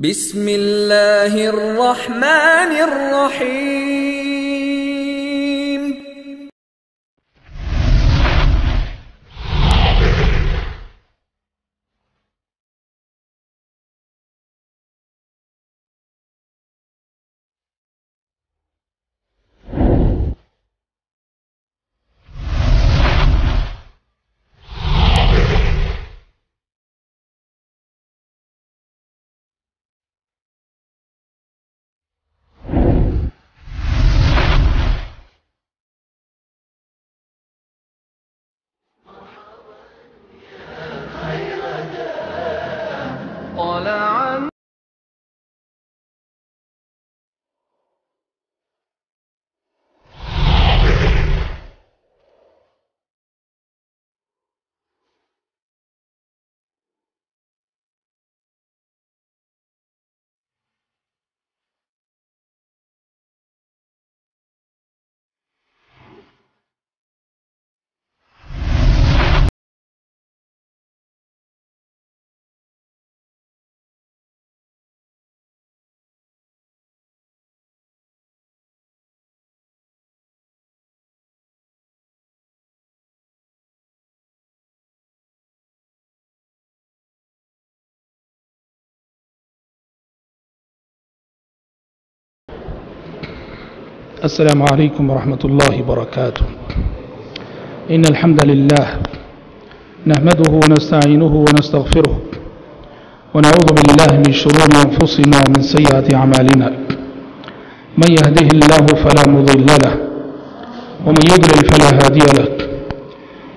بسم اللہ الرحمن الرحیم۔ السلام علیکم ورحمۃ اللہ وبرکاتہ۔ ان الحمد للہ نحمده ونستعینه ونستغفره ونعوذ باللہ من شرور انفسنا ومن سیئات اعمالنا، من يهده الله فلا مضل له ومن يضلل فلا هادي له،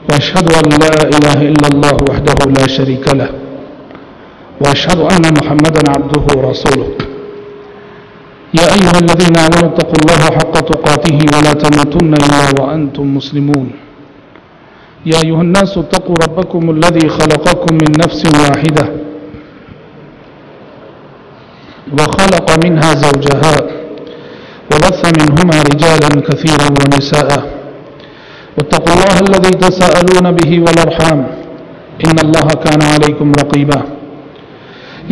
واشهد ان لا اله الا الله وحده لا شريك له، واشهد ان محمدا عبده ورسوله۔ يا أيها الذين آمنوا اتقوا الله حق تقاته ولا تموتن إلا وأنتم مسلمون۔ يا أيها الناس اتقوا ربكم الذي خلقكم من نفس واحدة وخلق منها زوجها وبث منهما رجالا كثيرا ونساء، واتقوا الله الذي تساءلون به والأرحام إن الله كان عليكم رقيبا۔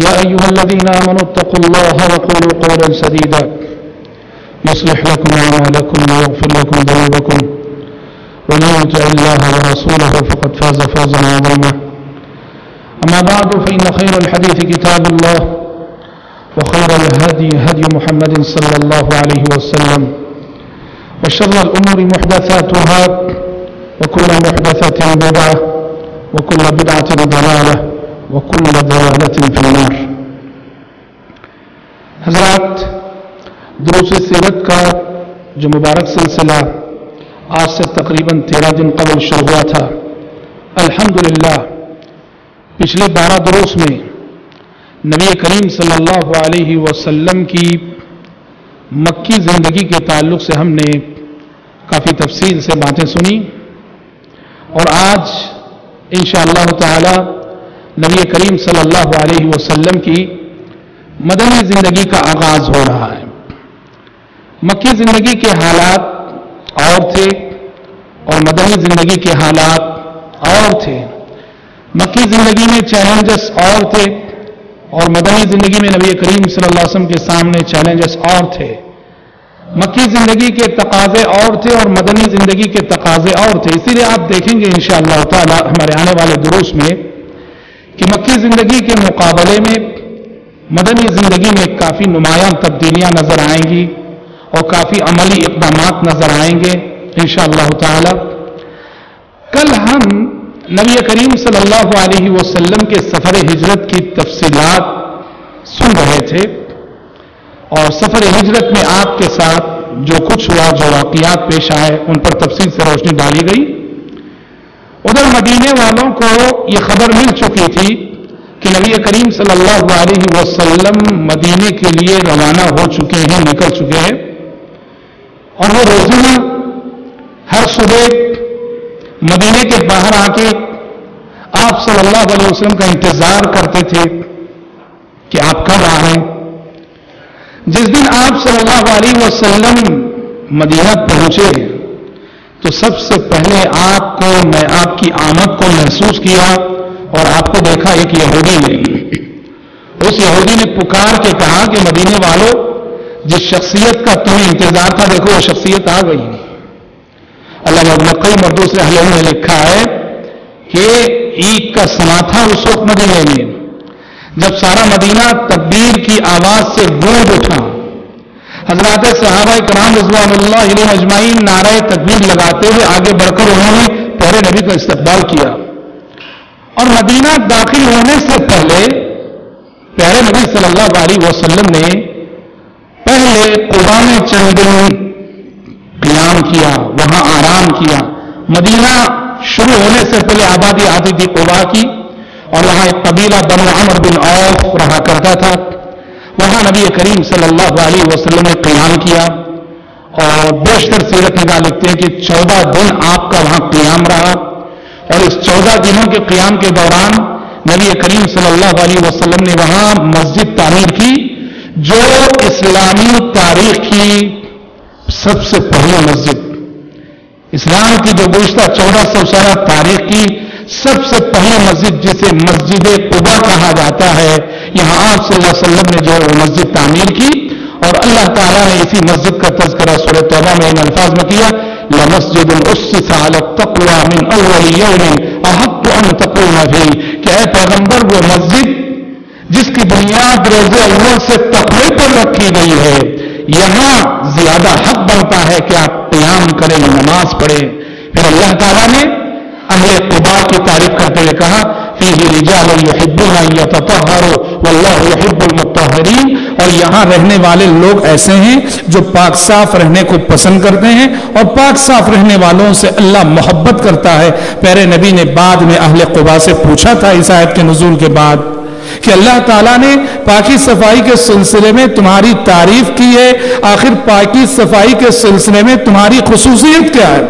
يا أيها الذين آمنوا اتقوا الله وقولوا قولا سديدا يصلح لكم أعمالكم ويغفر لكم ذنوبكم، ومن يطع الله ورسوله فقد فاز فوزا عظيما۔ أما بعد فإن خير الحديث كتاب الله، وخير الهدي هدي محمد صلى الله عليه وسلم، وشر الأمور محدثاتها وكل محدثة بدعة وكل بدعة ضلالة وكل ضلالة في النار۔ حضرات، دروس سیرت کا جو مبارک سلسلہ آج سے تقریباً 13 دن قبل شروع ہوا تھا، الحمدللہ پچھلے 12 دروس میں نبی کریم صلی اللہ علیہ وسلم کی مکی زندگی کے تعلق سے ہم نے کافی تفصیل سے باتیں سنی، اور آج انشاءاللہ تعالی نبی کریم صلی اللہ علیہ وسلم کی مدنی زندگی کا آغاز ہو رہا ہے۔ مکی زندگی کے حالات اور تھے اور مدنی زندگی کے حالات اور تھے۔ مکی زندگی میں چیلنجز اور تھے اور مدنی زندگی میں نبی کریم صلی اللہ علیہ وسلم کے سامنے چیلنجز اور تھے۔ مکی زندگی کے تقاضے اور تھے اور مدنی زندگی کے تقاضے اور تھے۔ اسی لیے آپ دیکھیں گے انشاءاللہ تعالی ہمارے آنے والے دروس میں کہ مکی زندگی کے مقابلے میں مدنی زندگی میں کافی نمایاں تبدیلیاں نظر آئیں گی اور کافی عملی اقدامات نظر آئیں گے انشاءاللہ تعالی۔ کل ہم نبی کریم صلی اللہ علیہ وسلم کے سفر ہجرت کی تفصیلات سن رہے تھے، اور سفر ہجرت میں آپ کے ساتھ جو کچھ ہوا، جو واقعات پیش آئے، ان پر تفصیل سے روشنی ڈالی گئی۔ ادھر مدینے والوں کو یہ خبر مل چکی تھی کہ نبی کریم صلی اللہ علیہ وسلم مدینے کے لیے روانہ ہو چکے ہیں، نکل چکے ہیں، اور وہ روزانہ ہر صبح مدینے کے باہر آ کے آپ صلی اللہ علیہ وسلم کا انتظار کرتے تھے کہ آپ کب آ رہے ہیں۔ جس دن آپ صلی اللہ علیہ وسلم مدینہ پہنچے تو سب سے پہلے میں آپ کی آمد کو محسوس کیا اور آپ کو دیکھا ایک یہودی نے، اس یہودی نے پکار کے کہا کہ مدینے والوں، جس شخصیت کا تمہیں انتظار تھا دیکھو وہ شخصیت آ گئی۔ علامہ ابن القیم اور دوسرے اہل علم نے لکھا ہے کہ عید کا سما تھا اس وقت مدینے میں، جب سارا مدینہ تکبیر کی آواز سے گونج اٹھا۔ حضرات صحابہ کرام رضوان اللہ علیہم اجمعین نعرہ تکبیر لگاتے ہوئے آگے بڑھ کر انہوں نے پیارے نبی کا استقبال کیا، اور مدینہ داخل ہونے سے پہلے پیارے نبی صلی اللہ علیہ وسلم نے پہلے قباء میں چند دن قیام کیا، وہاں آرام کیا۔ مدینہ شروع ہونے سے پہلے آبادی آتی تھی قباء کی، اور وہاں ایک قبیلہ بنو عمرو بن عوف رہا کرتا تھا۔ وہاں نبی کریم صلی اللہ علیہ وسلم نے قیام کیا، اور بیشتر سیرت نگار لکھتے ہیں کہ 14 دن آپ کا وہاں قیام رہا، اور اس 14 دنوں کے قیام کے دوران نبی کریم صلی اللہ علیہ وسلم نے وہاں مسجد تعمیر کی، جو اسلامی تاریخ کی سب سے پہلی مسجد، اسلام کی جو گزشتہ 1400 سالہ تاریخ کی سب سے پہلی مسجد، جسے مسجد قباء کہا جاتا ہے، یہاں آپ صلی اللہ علیہ وسلم نے جو مسجد تعمیر کی، اور اللہ تعالیٰ نے اسی مسجد کا تذکرہ سورہ توبہ میں ان الفاظ میں کیا، لَمَسْجِدٌ أُسِّسَ عَلَى التَّقْوَى مِنْ أَوَّلِ يَوْمٍ أَحَقُّ أَن تَقُومَ فِيهِ، کہ اے پیغمبر وہ مسجد جس کی بنیاد روز اول سے تقوی پر رکھی گئی ہے، یہاں زیادہ حق بنتا ہے کہ آپ قیام کریں، نماز پڑھیں۔ پھر اللہ تعالیٰ نے اہل قباء کی تعریف کرتے ہوئے کہا فیہ رجال یحبون ان یتطہروا واللہ یحب المطہرین، اور یہاں رہنے والے لوگ ایسے ہیں جو پاک صاف رہنے کو پسند کرتے ہیں، اور پاک صاف رہنے والوں سے اللہ محبت کرتا ہے۔ پیارے نبی نے بعد میں اہل قباء سے پوچھا تھا اس آیت کے نزول کے بعد کہ اللہ تعالیٰ نے پاکی صفائی کے سلسلے میں تمہاری تعریف کی ہے، آخر پاکی صفائی کے سلسلے میں تمہاری خصوصیت کیا ہے؟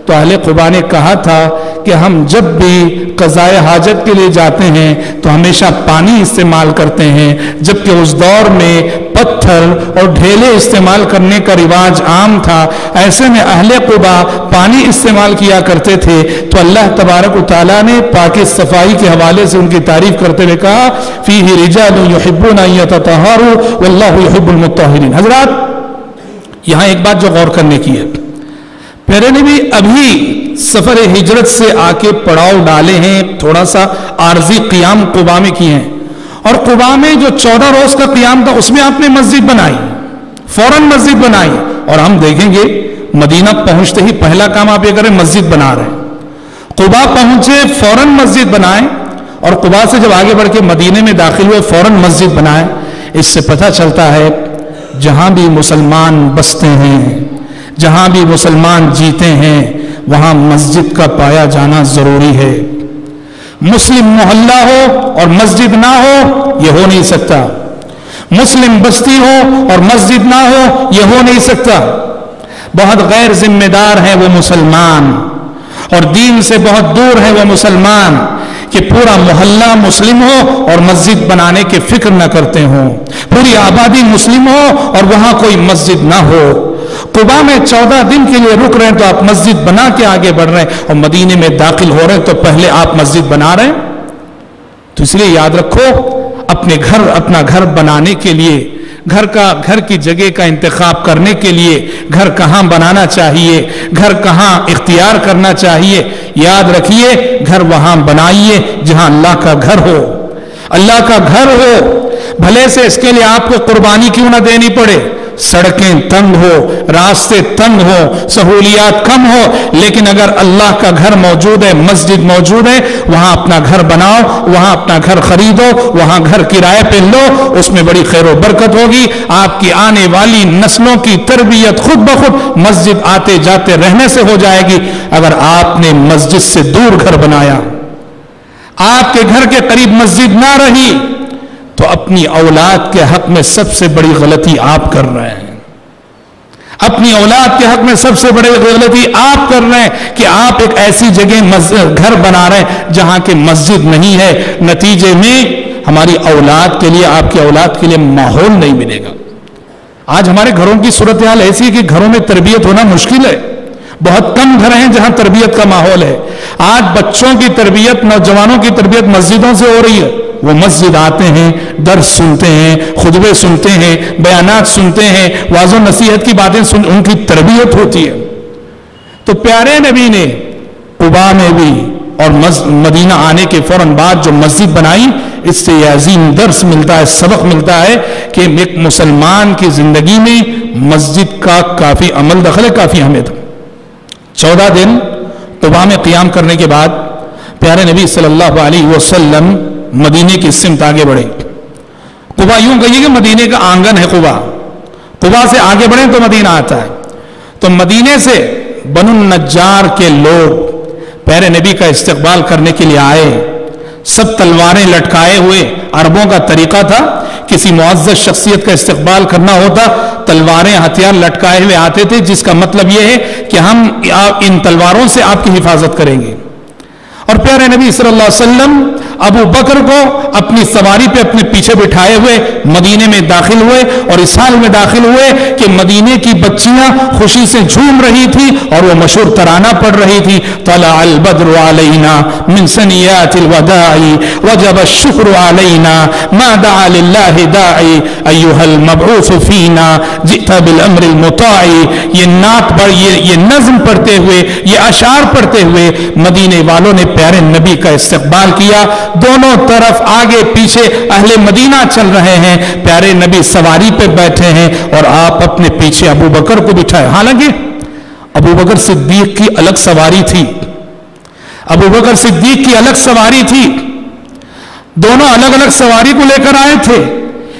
تو اہل قباء نے کہا تھا کہ ہم جب بھی قضائے حاجت کے لیے جاتے ہیں تو ہمیشہ پانی استعمال کرتے ہیں، جبکہ اس دور میں پتھر اور ڈھیلے استعمال کرنے کا رواج عام تھا، ایسے میں اہل قباء پانی استعمال کیا کرتے تھے۔ تو اللہ تبارک و تعالیٰ نے پاکی صفائی کے حوالے سے ان کی تعریف کرتے ہوئے کہا فیہ رجال یحبون ان یتطہروا واللہ یحب المطہرین۔ حضرات یہاں ایک بات جو غور کرنے کی ہے، پیارے نبی ابھی سفر ہجرت سے آ کے پڑاؤ ڈالے ہیں، تھوڑا سا عارضی قیام قباء میں کیے ہیں، اور قباء میں جو 14 روز کا قیام تھا اس میں آپ نے مسجد بنائی، فوراً مسجد بنائی، اور ہم دیکھیں گے مدینہ پہنچتے ہی پہلا کام آپ یہ کریں مسجد بنا رہے ہیں۔ قباء پہنچے فوراً مسجد بنائیں، اور قباء سے جب آگے بڑھ کے مدینے میں داخل ہوئے فوراً مسجد بنائیں۔ اس سے پتہ چلتا ہے جہاں بھی مسلمان بستے ہیں، جہاں بھی مسلمان جیتے ہیں، وہاں مسجد کا پایا جانا ضروری ہے۔ مسلم محلہ ہو اور مسجد نہ ہو یہ ہو نہیں سکتا، مسلم بستی ہو اور مسجد نہ ہو یہ ہو نہیں سکتا۔ بہت غیر ذمہ دار ہیں وہ مسلمان، اور دین سے بہت دور ہے وہ مسلمان کہ پورا محلہ مسلم ہو اور مسجد بنانے کی فکر نہ کرتے ہوں، پوری آبادی مسلم ہو اور وہاں کوئی مسجد نہ ہو۔ قباء میں 14 دن کے لیے رک رہے ہیں تو آپ مسجد بنا کے آگے بڑھ رہے ہیں، اور مدینے میں داخل ہو رہے ہیں تو پہلے آپ مسجد بنا رہے ہیں۔ تو اس لیے یاد رکھو، اپنا گھر بنانے کے لیے، گھر کی جگہ کا انتخاب کرنے کے لیے گھر کہاں بنانا چاہیے، گھر کہاں اختیار کرنا چاہیے، یاد رکھیے گھر وہاں بنائیے جہاں اللہ کا گھر ہو، اللہ کا گھر ہو، بھلے سے اس کے لیے آپ کو قربانی کیوں نہ دینی پڑے، سڑکیں تنگ ہو، راستے تنگ ہو، سہولیات کم ہو، لیکن اگر اللہ کا گھر موجود ہے، مسجد موجود ہے، وہاں اپنا گھر بناؤ، وہاں اپنا گھر خریدو، وہاں گھر کرائے پہ لو، اس میں بڑی خیر و برکت ہوگی۔ آپ کی آنے والی نسلوں کی تربیت خود بخود مسجد آتے جاتے رہنے سے ہو جائے گی۔ اگر آپ نے مسجد سے دور گھر بنایا، آپ کے گھر کے قریب مسجد نہ رہی، تو اپنی اولاد کے حق میں سب سے بڑی غلطی آپ کر رہے ہیں، اپنی اولاد کے حق میں سب سے بڑی غلطی آپ کر رہے ہیں کہ آپ ایک ایسی جگہ گھر بنا رہے ہیں جہاں کہ مسجد نہیں ہے، نتیجے میں ہماری اولاد کے لیے، آپ کی اولاد کے لیے ماحول نہیں ملے گا۔ آج ہمارے گھروں کی صورتحال ایسی ہے کہ گھروں میں تربیت ہونا مشکل ہے، بہت کم گھر ہیں جہاں تربیت کا ماحول ہے۔ آج بچوں کی تربیت، نوجوانوں کی تربیت مسجدوں سے ہو رہی ہے، وہ مسجد آتے ہیں، درس سنتے ہیں، خطبے سنتے ہیں، بیانات سنتے ہیں، واعظ و نصیحت کی باتیں ان کی تربیت ہوتی ہے۔ تو پیارے نبی نے قباء میں بھی اور مدینہ آنے کے فوراً بعد جو مسجد بنائی، اس سے یہ عظیم درس ملتا ہے، سبق ملتا ہے کہ ایک مسلمان کی زندگی میں مسجد کا کافی عمل دخل ہے، کافی اہمیت۔ 14 دن قباء میں قیام کرنے کے بعد پیارے نبی صلی اللہ علیہ وسلم مدینے کی سمت آگے بڑھے۔ قباء یوں کہیے کہ مدینے کا آنگن ہے قباء، قباء سے آگے بڑھیں تو مدینہ آتا ہے۔ تو مدینے سے بنو النجار کے لوگ پیارے نبی کا استقبال کرنے کے لیے آئے، سب تلواریں لٹکائے ہوئے۔ عربوں کا طریقہ تھا، کسی معزز شخصیت کا استقبال کرنا ہوتا تلواریں ہتھیار لٹکائے ہوئے آتے تھے، جس کا مطلب یہ ہے کہ ہم ان تلواروں سے آپ کی حفاظت کریں گے۔ اور پیارے نبی صلی اللہ علیہ وسلم ابو بکر کو اپنی سواری پہ اپنے پیچھے بٹھائے ہوئے مدینے میں داخل ہوئے، اور اس حال میں داخل ہوئے کہ مدینے کی بچیاں خوشی سے جھوم رہی تھی اور وہ مشہور ترانہ پڑھ رہی تھی، طلع البدر علینا من ثنیات الوداع وجب الشکر علینا ما دعا للہ داعی ایھا المبعوث فینا جئت بالامر المطاع۔ یہ نعت پڑھ، یہ نظم پڑھتے ہوئے، یہ اشعار پڑھتے ہوئے مدینے والوں نے پیارے نبی کا استقبال کیا۔ دونوں طرف آگے پیچھے اہل مدینہ چل رہے ہیں، پیارے نبی سواری پہ بیٹھے ہیں اور آپ اپنے پیچھے ابو بکر کو بٹھائے۔ حالانکہ ابو بکر صدیق کی الگ سواری تھی، ابو بکر صدیق کی الگ سواری تھی، دونوں الگ الگ سواری کو لے کر آئے تھے،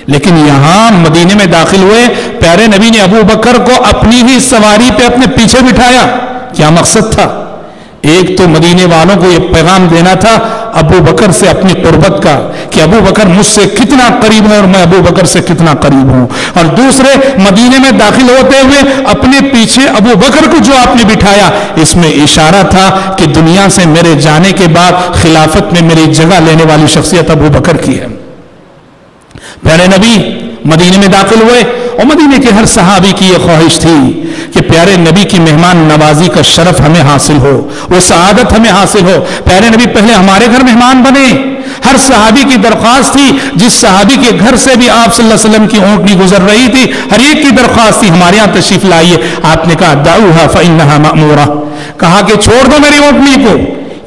لیکن یہاں مدینے میں داخل ہوئے پیارے نبی نے ابو بکر کو اپنی ہی سواری پہ اپنے پیچھے بٹھایا۔ کیا مقصد تھا؟ ایک تو مدینے والوں کو یہ پیغام دینا تھا ابو بکر سے اپنی قربت کا، کہ ابو بکر مجھ سے کتنا قریب ہے اور میں ابو بکر سے کتنا قریب ہوں، اور دوسرے مدینے میں داخل ہوتے ہوئے اپنے پیچھے ابو بکر کو جو آپ نے بٹھایا، اس میں اشارہ تھا کہ دنیا سے میرے جانے کے بعد خلافت میں میری جگہ لینے والی شخصیت ابو بکر کی ہے۔ پیارے نبی مدینے میں داخل ہوئے، اور مدینے کے ہر صحابی کی یہ خواہش تھی کہ پیارے نبی کی مہمان نوازی کا شرف ہمیں حاصل ہو، وہ سعادت ہمیں حاصل ہو، پیارے نبی پہلے ہمارے گھر مہمان بنے۔ ہر صحابی کی درخواست تھی، جس صحابی کے گھر سے بھی آپ صلی اللہ علیہ وسلم کی اونٹنی گزر رہی تھی، ہر ایک کی درخواست تھی ہمارے یہاں تشریف لائیے۔ آپ نے کہا دعوها فإنها مأمورة، کہا کہ چھوڑ دو میری اونٹنی کو،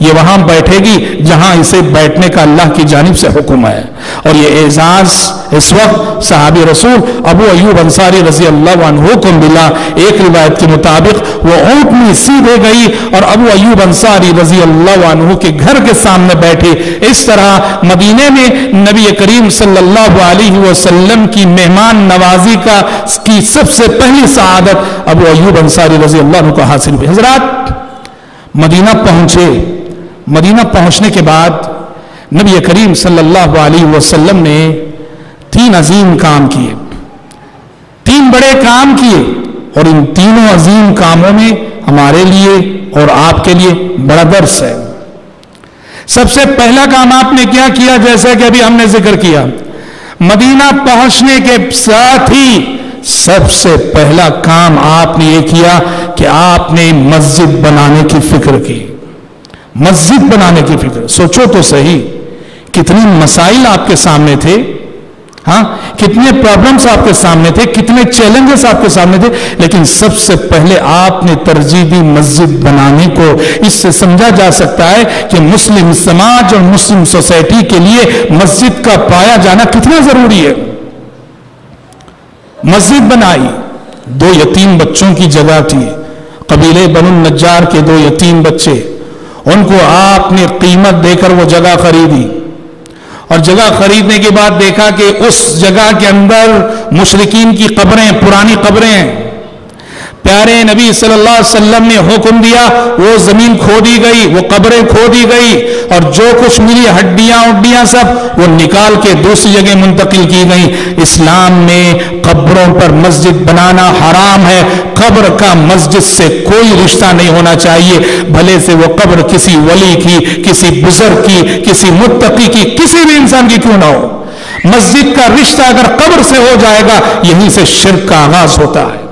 یہ وہاں بیٹھے گی جہاں اسے بیٹھنے کا اللہ کی جانب سے حکم ہے۔ اور یہ اعزاز اس وقت صحابی رسول ابو ایوب انصاری رضی اللہ عنہ کو ملا۔ ایک روایت کے مطابق وہ اونٹنی سیدھے گئی اور ابو ایوب انصاری رضی اللہ عنہ کے گھر کے سامنے بیٹھی۔ اس طرح مدینے میں نبی کریم صلی اللہ علیہ وسلم کی مہمان نوازی کی سب سے پہلی سعادت ابو ایوب انصاری رضی اللہ عنہ کو حاصل ہوئی۔ حضرات مدینہ پہنچے، مدینہ پہنچنے کے بعد نبی کریم صلی اللہ علیہ وسلم نے 3 عظیم کام کیے، 3 بڑے کام کیے، اور ان تینوں عظیم کاموں میں ہمارے لیے اور آپ کے لیے بڑا درس ہے۔ سب سے پہلا کام آپ نے کیا کیا؟ جیسا کہ ابھی ہم نے ذکر کیا، مدینہ پہنچنے کے ساتھ ہی سب سے پہلا کام آپ نے یہ کیا کہ آپ نے مسجد بنانے کی فکر کی۔ مسجد بنانے کی فکر، سوچو تو صحیح، کتنے مسائل آپ کے سامنے تھے، ہاں کتنے پرابلمز آپ کے سامنے تھے، کتنے چیلنجز آپ کے سامنے تھے، لیکن سب سے پہلے آپ نے ترجیح دی مسجد بنانے کو۔ اس سے سمجھا جا سکتا ہے کہ مسلم سماج اور مسلم سوسائٹی کے لیے مسجد کا پایا جانا کتنا ضروری ہے۔ مسجد بنائی، 2 یتیم بچوں کی جگہ تھی، قبیلے بنو النجار کے 2 یتیم بچے، ان کو آپ نے قیمت دے کر وہ جگہ خریدی، اور جگہ خریدنے کے بعد دیکھا کہ اس جگہ کے اندر مشرکین کی قبریں، پرانی قبریں ہیں۔ پیارے نبی صلی اللہ علیہ وسلم نے حکم دیا، وہ زمین کھودی گئی، وہ قبریں کھودی گئی، اور جو کچھ ملی ہڈیاں اڈیاں سب وہ نکال کے دوسری جگہ منتقل کی گئی۔ اسلام میں قبروں پر مسجد بنانا حرام ہے، قبر کا مسجد سے کوئی رشتہ نہیں ہونا چاہیے، بھلے سے وہ قبر کسی ولی کی، کسی بزرگ کی، کسی متقی کی، کسی بھی انسان کی کیوں نہ ہو۔ مسجد کا رشتہ اگر قبر سے ہو جائے گا، یہیں سے شرک کا آغاز ہوتا ہے۔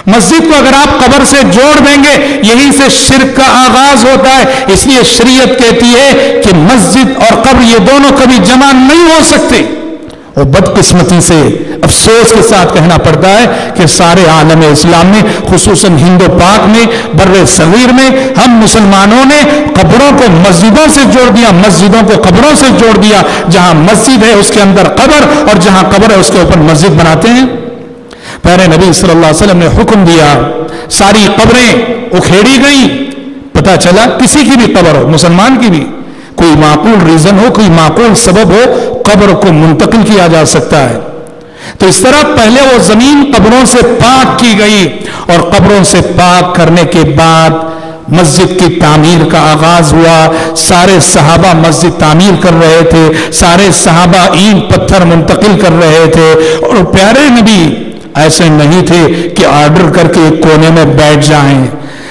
مسجد کو اگر آپ قبر سے جوڑ دیں گے یہیں سے شرک کا آغاز ہوتا ہے. اس لیے شریعت کہتی ہے کہ مسجد اور قبر یہ دونوں کبھی جمع نہیں ہو سکتے. اور بدقسمتی سے افسوس کے ساتھ کہنا پڑتا ہے کہ سارے عالم اسلام میں خصوصاً ہند و پاک میں بر صغیر میں ہم مسلمانوں نے قبروں کو مسجدوں سے جوڑ دیا, مسجدوں کو قبروں سے جوڑ دیا. جہاں مسجد ہے اس کے اندر قبر اور جہاں قبر ہے اس کے اوپر مسجد بناتے ہیں. پیارے نبی صلی اللہ علیہ وسلم نے حکم دیا, ساری قبریں اکھیڑی گئیں. پتہ چلا کسی کی بھی قبر ہو, مسلمان کی بھی, کوئی معقول ریزن ہو, کوئی معقول سبب ہو, قبر کو منتقل کیا جا سکتا ہے. تو اس طرح پہلے وہ زمین قبروں سے پاک کی گئی اور قبروں سے پاک کرنے کے بعد مسجد کی تعمیر کا آغاز ہوا. سارے صحابہ مسجد تعمیر کر رہے تھے, سارے صحابہ اینٹ پتھر منتقل کر رہے تھے. اور پیارے نبی ایسے نہیں تھے کہ آرڈر کر کے ایک کونے میں بیٹھ جائیں.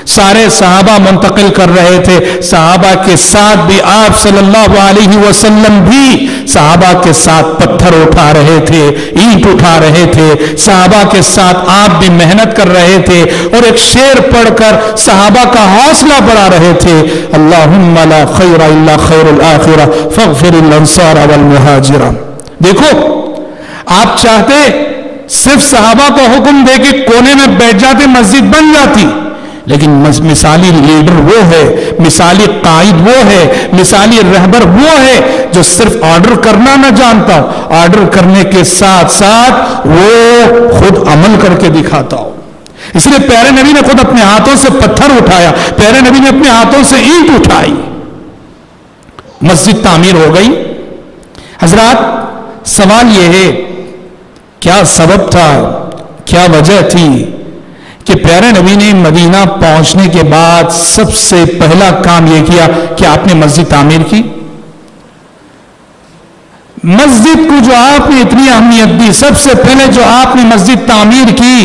سارے صحابہ منتقل کر رہے تھے. صحابہ کے ساتھ بھی آپ صلی اللہ علیہ وسلم بھی صحابہ کے ساتھ پتھر اٹھا رہے تھے, اینٹ اٹھا رہے تھے. صحابہ کے ساتھ آپ بھی محنت کر رہے تھے اور ایک شعر پڑھ کر صحابہ کا حوصلہ بڑھا رہے تھے. اللہم لا خیر الا خیر الآخرہ فاغفر الانصار والمہاجرہ. دیکھو آپ چاہتے صرف صحابہ کو حکم دے کے کونے میں بیٹھ جاتے, مسجد بن جاتی. لیکن مثالی لیڈر وہ ہے, مثالی قائد وہ ہے, مثالی رہبر وہ ہے جو صرف آرڈر کرنا نہ جانتا, آرڈر کرنے کے ساتھ ساتھ وہ خود عمل کر کے دکھاتا ہو. اس لیے پیارے نبی نے خود اپنے ہاتھوں سے پتھر اٹھایا, پیارے نبی نے اپنے ہاتھوں سے اینٹ اٹھائی. مسجد تعمیر ہو گئی. حضرات سوال یہ ہے کیا سبب تھا, کیا وجہ تھی کہ پیارے نبی نے مدینہ پہنچنے کے بعد سب سے پہلا کام یہ کیا کہ آپ نے مسجد تعمیر کی. مسجد کو جو آپ نے اتنی اہمیت دی, سب سے پہلے جو آپ نے مسجد تعمیر کی,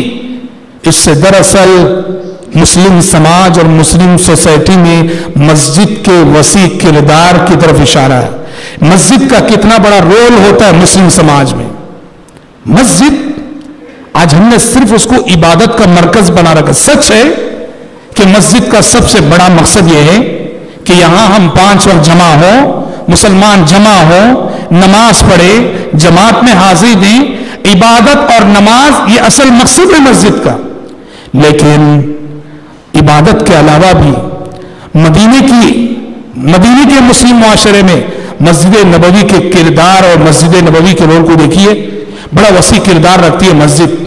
اس سے دراصل مسلم سماج اور مسلم سوسائٹی میں مسجد کے وسیع کردار کی طرف اشارہ ہے. مسجد کا کتنا بڑا رول ہوتا ہے مسلم سماج میں. مسجد آج ہم نے صرف اس کو عبادت کا مرکز بنا رکھا. سچ ہے کہ مسجد کا سب سے بڑا مقصد یہ ہے کہ یہاں ہم 5 وقت جمع ہوں, مسلمان جمع ہوں, نماز پڑھے, جماعت میں حاضری دیں. عبادت اور نماز یہ اصل مقصد ہے مسجد کا. لیکن عبادت کے علاوہ بھی مدینے کے مسلم معاشرے میں مسجد نبوی کے کردار اور مسجد نبوی کے رول کو دیکھیے, بڑا وسیع کردار رکھتی ہے مسجد.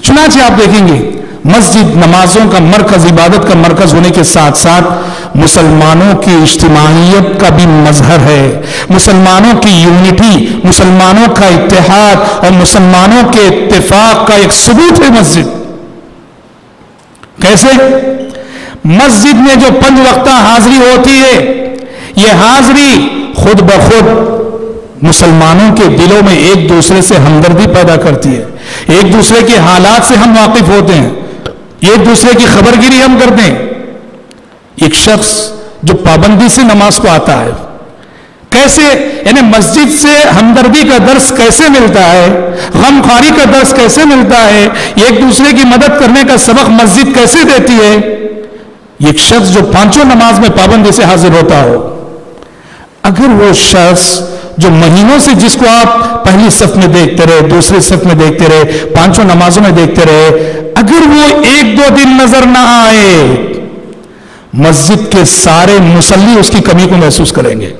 چنانچہ آپ دیکھیں گے مسجد نمازوں کا مرکز, عبادت کا مرکز ہونے کے ساتھ ساتھ مسلمانوں کی اجتماعیت کا بھی مظہر ہے, مسلمانوں کی یونٹی, مسلمانوں کا اتحاد اور مسلمانوں کے اتفاق کا ایک ثبوت ہے مسجد. کیسے؟ مسجد میں جو 5 وقتہ حاضری ہوتی ہے, یہ حاضری خود بخود مسلمانوں کے دلوں میں ایک دوسرے سے ہمدردی پیدا کرتی ہے. ایک دوسرے کے حالات سے ہم واقف ہوتے ہیں, ایک دوسرے کی خبر گیری ہم کرتے ہیں. ایک شخص جو پابندی سے نماز کو آتا ہے, کیسے یعنی مسجد سے ہمدردی کا درس کیسے ملتا ہے, غم خواری کا درس کیسے ملتا ہے, ایک دوسرے کی مدد کرنے کا سبق مسجد کیسے دیتی ہے. ایک شخص جو 5 نماز میں پابندی سے حاضر ہوتا ہو, اگر وہ شخص جو مہینوں سے جس کو آپ پہلی صف میں دیکھتے رہے, دوسری صف میں دیکھتے رہے, 5 نمازوں میں دیکھتے رہے, اگر وہ 1-2 دن نظر نہ آئے, مسجد کے سارے مصلی اس کی کمی کو محسوس کریں گے.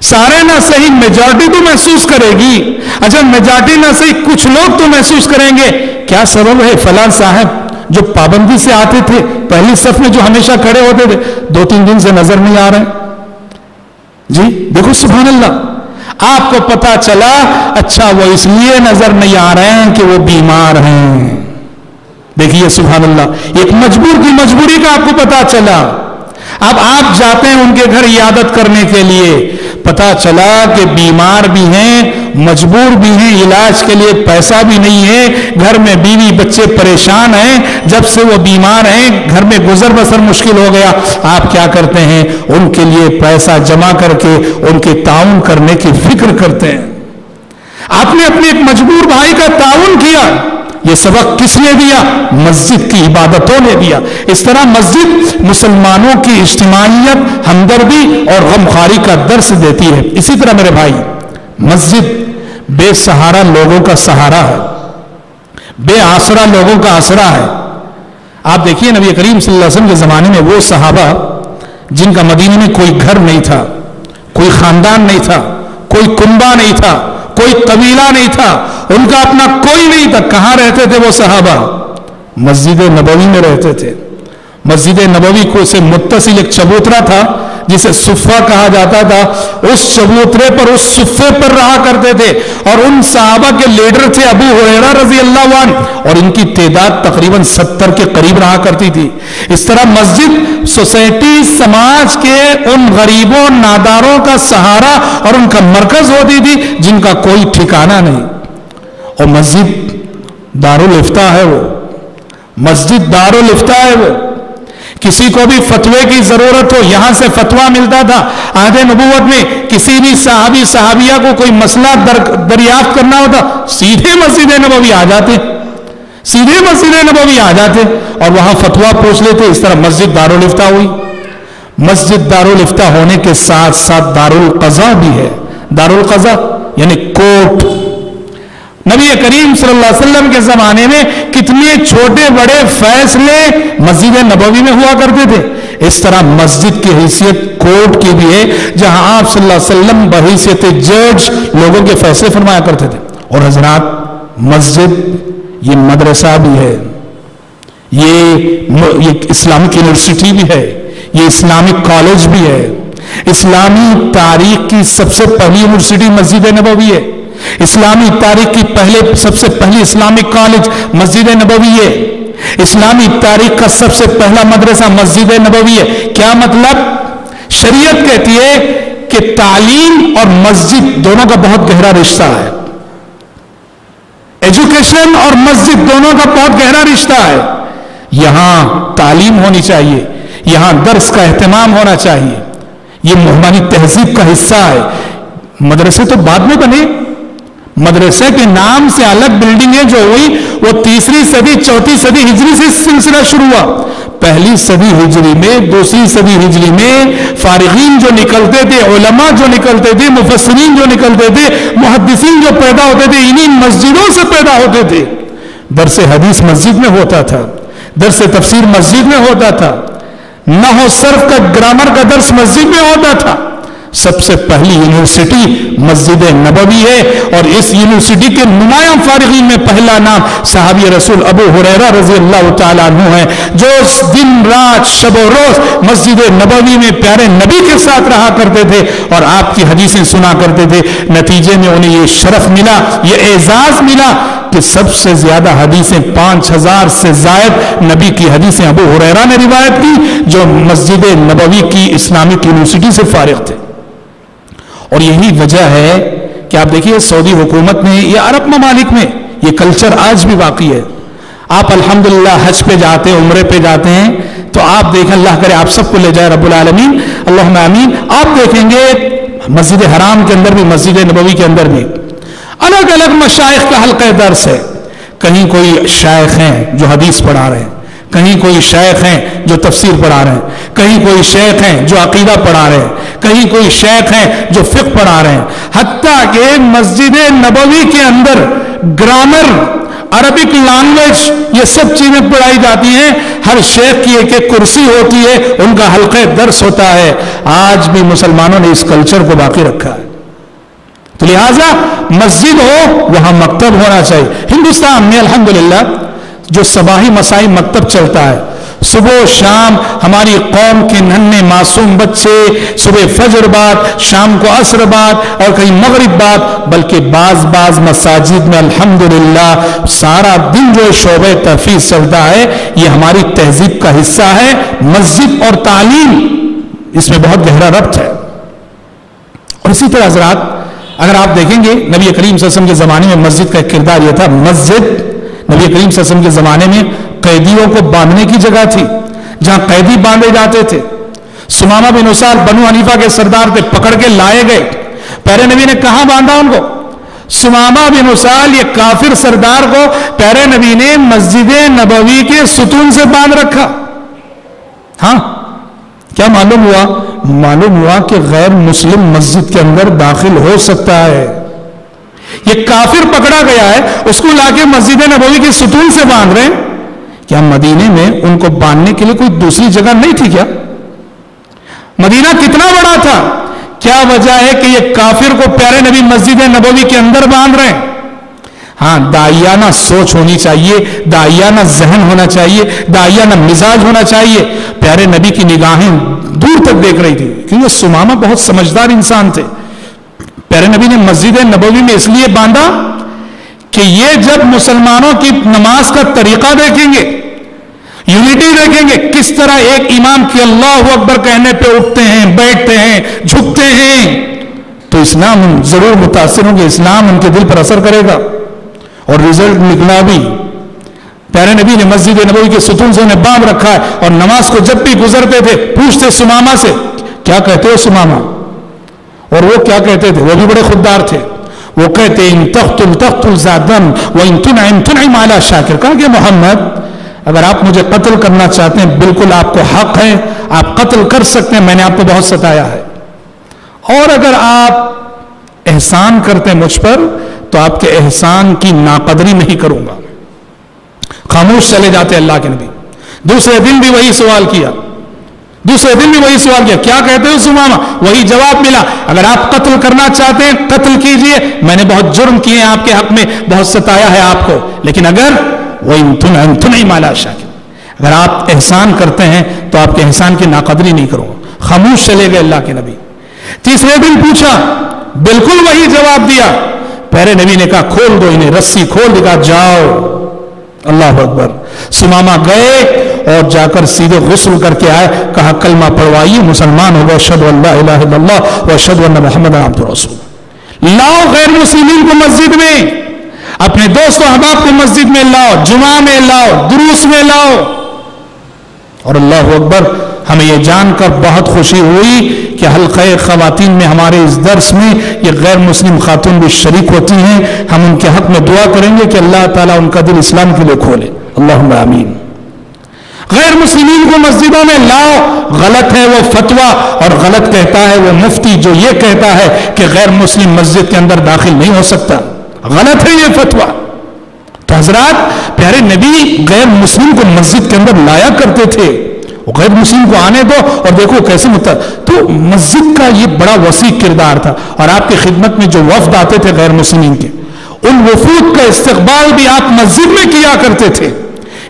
سارے نہ صحیح میجارٹی تو محسوس کرے گی. اچھا میجارٹی نہ صحیح کچھ لوگ تو محسوس کریں گے. کیا سبب ہے؟ فلاں صاحب جو پابندی سے آتے تھے, پہلی صف میں جو ہمیشہ کھڑے ہوتے تھے, 2-3 دن سے نظر نہیں آ رہے. جی دیکھو سبحان اللہ, آپ کو پتا چلا اچھا وہ اس لیے نظر نہیں آ رہے ہیں کہ وہ بیمار ہیں. دیکھیے سبحان اللہ, ایک مجبور کی مجبوری کا آپ کو پتا چلا. اب آپ جاتے ہیں ان کے گھر عیادت کرنے کے لیے, پتا چلا کہ بیمار بھی ہیں, مجبور بھی ہیں, علاج کے لیے پیسہ بھی نہیں ہے, گھر میں بیوی بچے پریشان ہیں, جب سے وہ بیمار ہیں گھر میں گزر بسر مشکل ہو گیا. آپ کیا کرتے ہیں؟ ان کے لیے پیسہ جمع کر کے ان کے تعاون کرنے کی فکر کرتے ہیں. آپ نے اپنے ایک مجبور بھائی کا تعاون کیا, یہ سبق کس نے دیا؟ مسجد کی عبادتوں نے دیا۔ اس طرح مسجد مسلمانوں کی اجتماعیت، ہمدردی اور غمخواری کا درس دیتی ہے۔ اسی طرح میرے بھائی، مسجد بے سہارا لوگوں کا سہارا ہے، بے آسرا لوگوں کا آسرا ہے۔ آپ دیکھیے نبی کریم صلی اللہ علیہ وسلم کے زمانے میں وہ صحابہ جن کا مدینے میں کوئی گھر نہیں تھا، کوئی خاندان نہیں تھا، کوئی کنبہ نہیں تھا، کوئی قبیلہ نہیں تھا، ان کا اپنا کوئی نہیں تھا، کہاں رہتے تھے وہ صحابہ؟ مسجد نبوی میں رہتے تھے۔ مسجد نبوی کو سے متصل ایک چبوترا تھا جسے صفہ کہا جاتا تھا، اس چبوترے پر، اس صفے پر رہا کرتے تھے، اور ان صحابہ کے لیڈر تھے ابو ہریرہ رضی اللہ عنہ، اور ان کی تعداد تقریباً 70 کے قریب رہا کرتی تھی۔ اس طرح مسجد سوسائٹی، سماج کے ان غریبوں، ناداروں کا سہارا اور ان کا مرکز ہوتی تھی جن کا کوئی ٹھکانہ نہیں۔ اور مسجد دارالفتہ ہے، وہ مسجد دارالفتہ ہے۔ وہ کسی کو بھی فتوے کی ضرورت ہو، یہاں سے فتویٰ ملتا تھا۔ عہد نبوت میں کسی بھی صحابی صحابیہ کو کوئی مسئلہ دریافت کرنا ہوتا، سیدھے مسجد نبوی آ جاتے، سیدھے مسجد نبوی آ جاتے اور وہاں فتویٰ پوچھ لیتے۔ اس طرح مسجد دارالفتہ ہوئی۔ مسجد دارالفتہ ہونے کے ساتھ ساتھ دارالقضاء بھی ہے۔ دارالقضاء یعنی کورٹ۔ نبی کریم صلی اللہ علیہ وسلم کے زمانے میں کتنے چھوٹے بڑے فیصلے مسجد نبوی میں ہوا کرتے تھے۔ اس طرح مسجد کی حیثیت کورٹ کی بھی ہے، جہاں آپ صلی اللہ علیہ وسلم بحیثیت جج لوگوں کے فیصلے فرمایا کرتے تھے۔ اور حضرات، مسجد یہ مدرسہ بھی ہے، یہ اسلامک یونیورسٹی بھی ہے، یہ اسلامک کالج بھی ہے۔ اسلامی تاریخ کی سب سے پہلی یونیورسٹی مسجد نبوی ہے۔ اسلامی تاریخ کی سب سے پہلی اسلامک کالج مسجد نبوی ہے۔ اسلامی تاریخ کا سب سے پہلا مدرسہ مسجد نبوی ہے۔ کیا مطلب؟ شریعت کہتی ہے کہ تعلیم اور مسجد دونوں کا بہت گہرا رشتہ ہے۔ ایجوکیشن اور مسجد دونوں کا بہت گہرا رشتہ ہے۔ یہاں تعلیم ہونی چاہیے، یہاں درس کا اہتمام ہونا چاہیے، یہ ہماری تہذیب کا حصہ ہے۔ مدرسے تو بعد میں بنے، مدرسے کے نام سے الگ بلڈنگیں جو ہوئی وہ 3ری صدی 4 صدی ہجری سے سلسلہ شروع ہوا۔ پہلی صدی ہجری میں، 2 صدی ہجری میں فارغین جو نکلتے تھے، علماء جو نکلتے تھے، مفسرین جو نکلتے تھے، محدثین جو پیدا ہوتے تھے، انہی مسجدوں سے پیدا ہوتے تھے۔ درس حدیث مسجد میں ہوتا تھا، درس تفسیر مسجد میں ہوتا تھا، نحو صرف کا گرامر کا درس مسجد میں ہوتا تھا۔ سب سے پہلی یونیورسٹی مسجد نبوی ہے، اور اس یونیورسٹی کے نمایاں فارغین میں پہلا نام صحابی رسول ابو ہریرہ رضی اللہ تعالیٰ عنہ ہے، جو دن رات شب و روز مسجد نبوی میں پیارے نبی کے ساتھ رہا کرتے تھے اور آپ کی حدیثیں سنا کرتے تھے۔ نتیجے میں انہیں یہ شرف ملا، یہ اعزاز ملا کہ سب سے زیادہ حدیثیں 5000 سے زائد نبی کی حدیثیں ابو ہریرہ نے روایت کی، جو مسجد نبوی کی اسلامک یونیورسٹی سے فارغ تھے۔ اور یہی وجہ ہے کہ آپ دیکھیے سعودی حکومت میں یا عرب ممالک میں یہ کلچر آج بھی باقی ہے۔ آپ الحمدللہ حج پہ جاتے ہیں، عمرے پہ جاتے ہیں، تو آپ دیکھیں، اللہ کرے آپ سب کو لے جائے رب العالمین، اللہم آمین، آپ دیکھیں گے مسجد حرام کے اندر بھی، مسجد نبوی کے اندر بھی الگ الگ مشائخ کا حلقہ درس ہے۔ کہیں کوئی شیخ ہیں جو حدیث پڑھا رہے ہیں، کہیں کوئی شیخ ہیں جو تفسیر پڑھا رہے ہیں، کہیں کوئی شیخ ہیں جو عقیدہ پڑھا رہے ہیں، کہیں کوئی شیخ ہیں جو فقہ پڑھا رہے ہیں۔ حتیٰ کہ مسجد نبوی کے اندر گرامر، عربک لینگویج، یہ سب چیزیں پڑھائی جاتی ہیں۔ ہر شیخ کی ایک ایک کرسی ہوتی ہے، ان کا حلقہ درس ہوتا ہے۔ آج بھی مسلمانوں نے اس کلچر کو باقی رکھا ہے، تو لہٰذا مسجد ہو وہاں مکتب ہونا چاہیے۔ ہندوستان میں الحمدللہ جو صباحی مسائی مکتب چلتا ہے، صبح و شام ہماری قوم کے ننھے معصوم بچے صبح فجر بعد، شام کو عصر بعد اور کہیں مغرب بعد، بلکہ بعض مساجد میں الحمدللہ سارا دن جو شعبہ تحفیظ چلتا ہے، یہ ہماری تہذیب کا حصہ ہے۔ مسجد اور تعلیم اس میں بہت گہرا ربط ہے۔ اور اسی طرح حضرات، اگر آپ دیکھیں گے نبی کریم صلی اللہ علیہ وسلم کے زمانے میں مسجد کا ایک کردار یہ تھا، مسجد نبی کریم صلی اللہ علیہ وسلم کے زمانے میں قیدیوں کو باندھنے کی جگہ تھی، جہاں قیدی باندھے جاتے تھے۔ سمامہ بن اسال بنو حنیفہ کے سردار تھے، پکڑ کے لائے گئے، پیارے نبی نے کہاں باندھا ان کو؟ سمامہ بن اسال یہ کافر سردار کو پیارے نبی نے مسجد نبوی کے ستون سے باندھ رکھا. ہاں کیا معلوم ہوا؟ معلوم ہوا کہ غیر مسلم مسجد کے اندر داخل ہو سکتا ہے. یہ کافر پکڑا گیا ہے, اس کو لا کے مسجد نبوی کے ستون سے باندھ رہے ہیں. کیا مدینے میں ان کو باندھنے کے لیے کوئی دوسری جگہ نہیں تھی کیا؟ مدینہ کتنا بڑا تھا؟ کیا وجہ ہے کہ یہ کافر کو پیارے نبی مسجد نبوی کے اندر باندھ رہے ہیں؟ ہاں داعیانہ سوچ ہونی چاہیے, داعیانہ ذہن ہونا چاہیے, داعیانہ مزاج ہونا چاہیے. پیارے نبی کی نگاہیں دور تک دیکھ رہی تھی کیونکہ سمامہ بہت سمجھدار انسان تھے. پیارے نبی نے مسجد نبوی میں اس لیے باندھا کہ یہ جب مسلمانوں کی نماز کا طریقہ دیکھیں گے, یونٹی دیکھیں گے, کس طرح ایک امام کی اللہ اکبر کہنے پہ اٹھتے ہیں, بیٹھتے ہیں, جھکتے ہیں, تو اسلام ضرور متاثر ہوں گے, اسلام ان کے دل پر اثر کرے گا. اور رزلٹ نکلا بھی. پیارے نبی نے مسجد نبوی کے ستون سے انہیں باندھ رکھا ہے, اور نماز کو جب بھی گزرتے تھے پوچھتے سمامہ سے, کیا کہتے ہو سمامہ؟ اور وہ کیا کہتے تھے؟ وہ بھی بڑے خوددار تھے. وہ کہتے ان تقتل تقتل زادن وان تنعم تنعم علی شاکر. کہا کہ محمد اگر آپ مجھے قتل کرنا چاہتے ہیں بالکل آپ کو حق ہے, آپ قتل کر سکتے ہیں, میں نے آپ کو بہت ستایا ہے. اور اگر آپ احسان کرتے ہیں مجھ پر تو آپ کے احسان کی ناقدری نہیں کروں گا. خاموش چلے جاتے اللہ کے نبی. دوسرے دن بھی وہی سوال کیا, کیا کہتے ہو سمامہ؟ وہی جواب ملا, اگر آپ قتل کرنا چاہتے ہیں قتل کیجئے, میں نے بہت جرم کیے ہیں آپ کے حق میں, بہت ستایا ہے آپ کو, لیکن اگر اگر آپ احسان کرتے ہیں تو آپ کے احسان کی ناقدری نہیں کروں گا. خاموش چلے گئے اللہ کے نبی. تیسرے دن پوچھا, بالکل وہی جواب دیا. پیارے نبی نے کہا کھول دو انہیں, رسی کھول دی, کہا جاؤ. اللہ اکبر. سمامہ گئے اور جا کر سیدھے غسل کر کے آئے, کہا کلمہ پڑھوائیے, مسلمان ہو گئے, اشہد ان لا الہ الا اللہ و اشہد ان محمد عبدہ رسول. لاؤ غیر مسلمین کو مسجد میں, اپنے دوست و احباب کو مسجد میں لاؤ, جمعہ میں لاؤ, دروس میں لاؤ. اور اللہ اکبر, ہمیں یہ جان کر بہت خوشی ہوئی کہ حلقہ خواتین میں ہمارے اس درس میں یہ غیر مسلم خاتون بھی شریک ہوتی ہیں. ہم ان کے حق میں دعا کریں گے کہ اللہ تعالیٰ ان کا دل اسلام کے لیے کھولے. اللہم آمین. غیر مسلمین کو مسجدوں میں لاؤ. غلط ہے وہ فتویٰ, اور غلط کہتا ہے وہ مفتی جو یہ کہتا ہے کہ غیر مسلم مسجد کے اندر داخل نہیں ہو سکتا. غلط ہے یہ فتویٰ. تو حضرات پیارے نبی غیر مسلم کو مسجد کے اندر لایا کرتے تھے. غیر مسلم کو آنے دو اور دیکھو کیسے تو مسجد کا یہ بڑا وسیع کردار تھا. اور آپ کی خدمت میں جو وفد آتے تھے غیر مسلمین کے, ان وفود کا استقبال بھی آپ مسجد میں کیا کرتے تھے.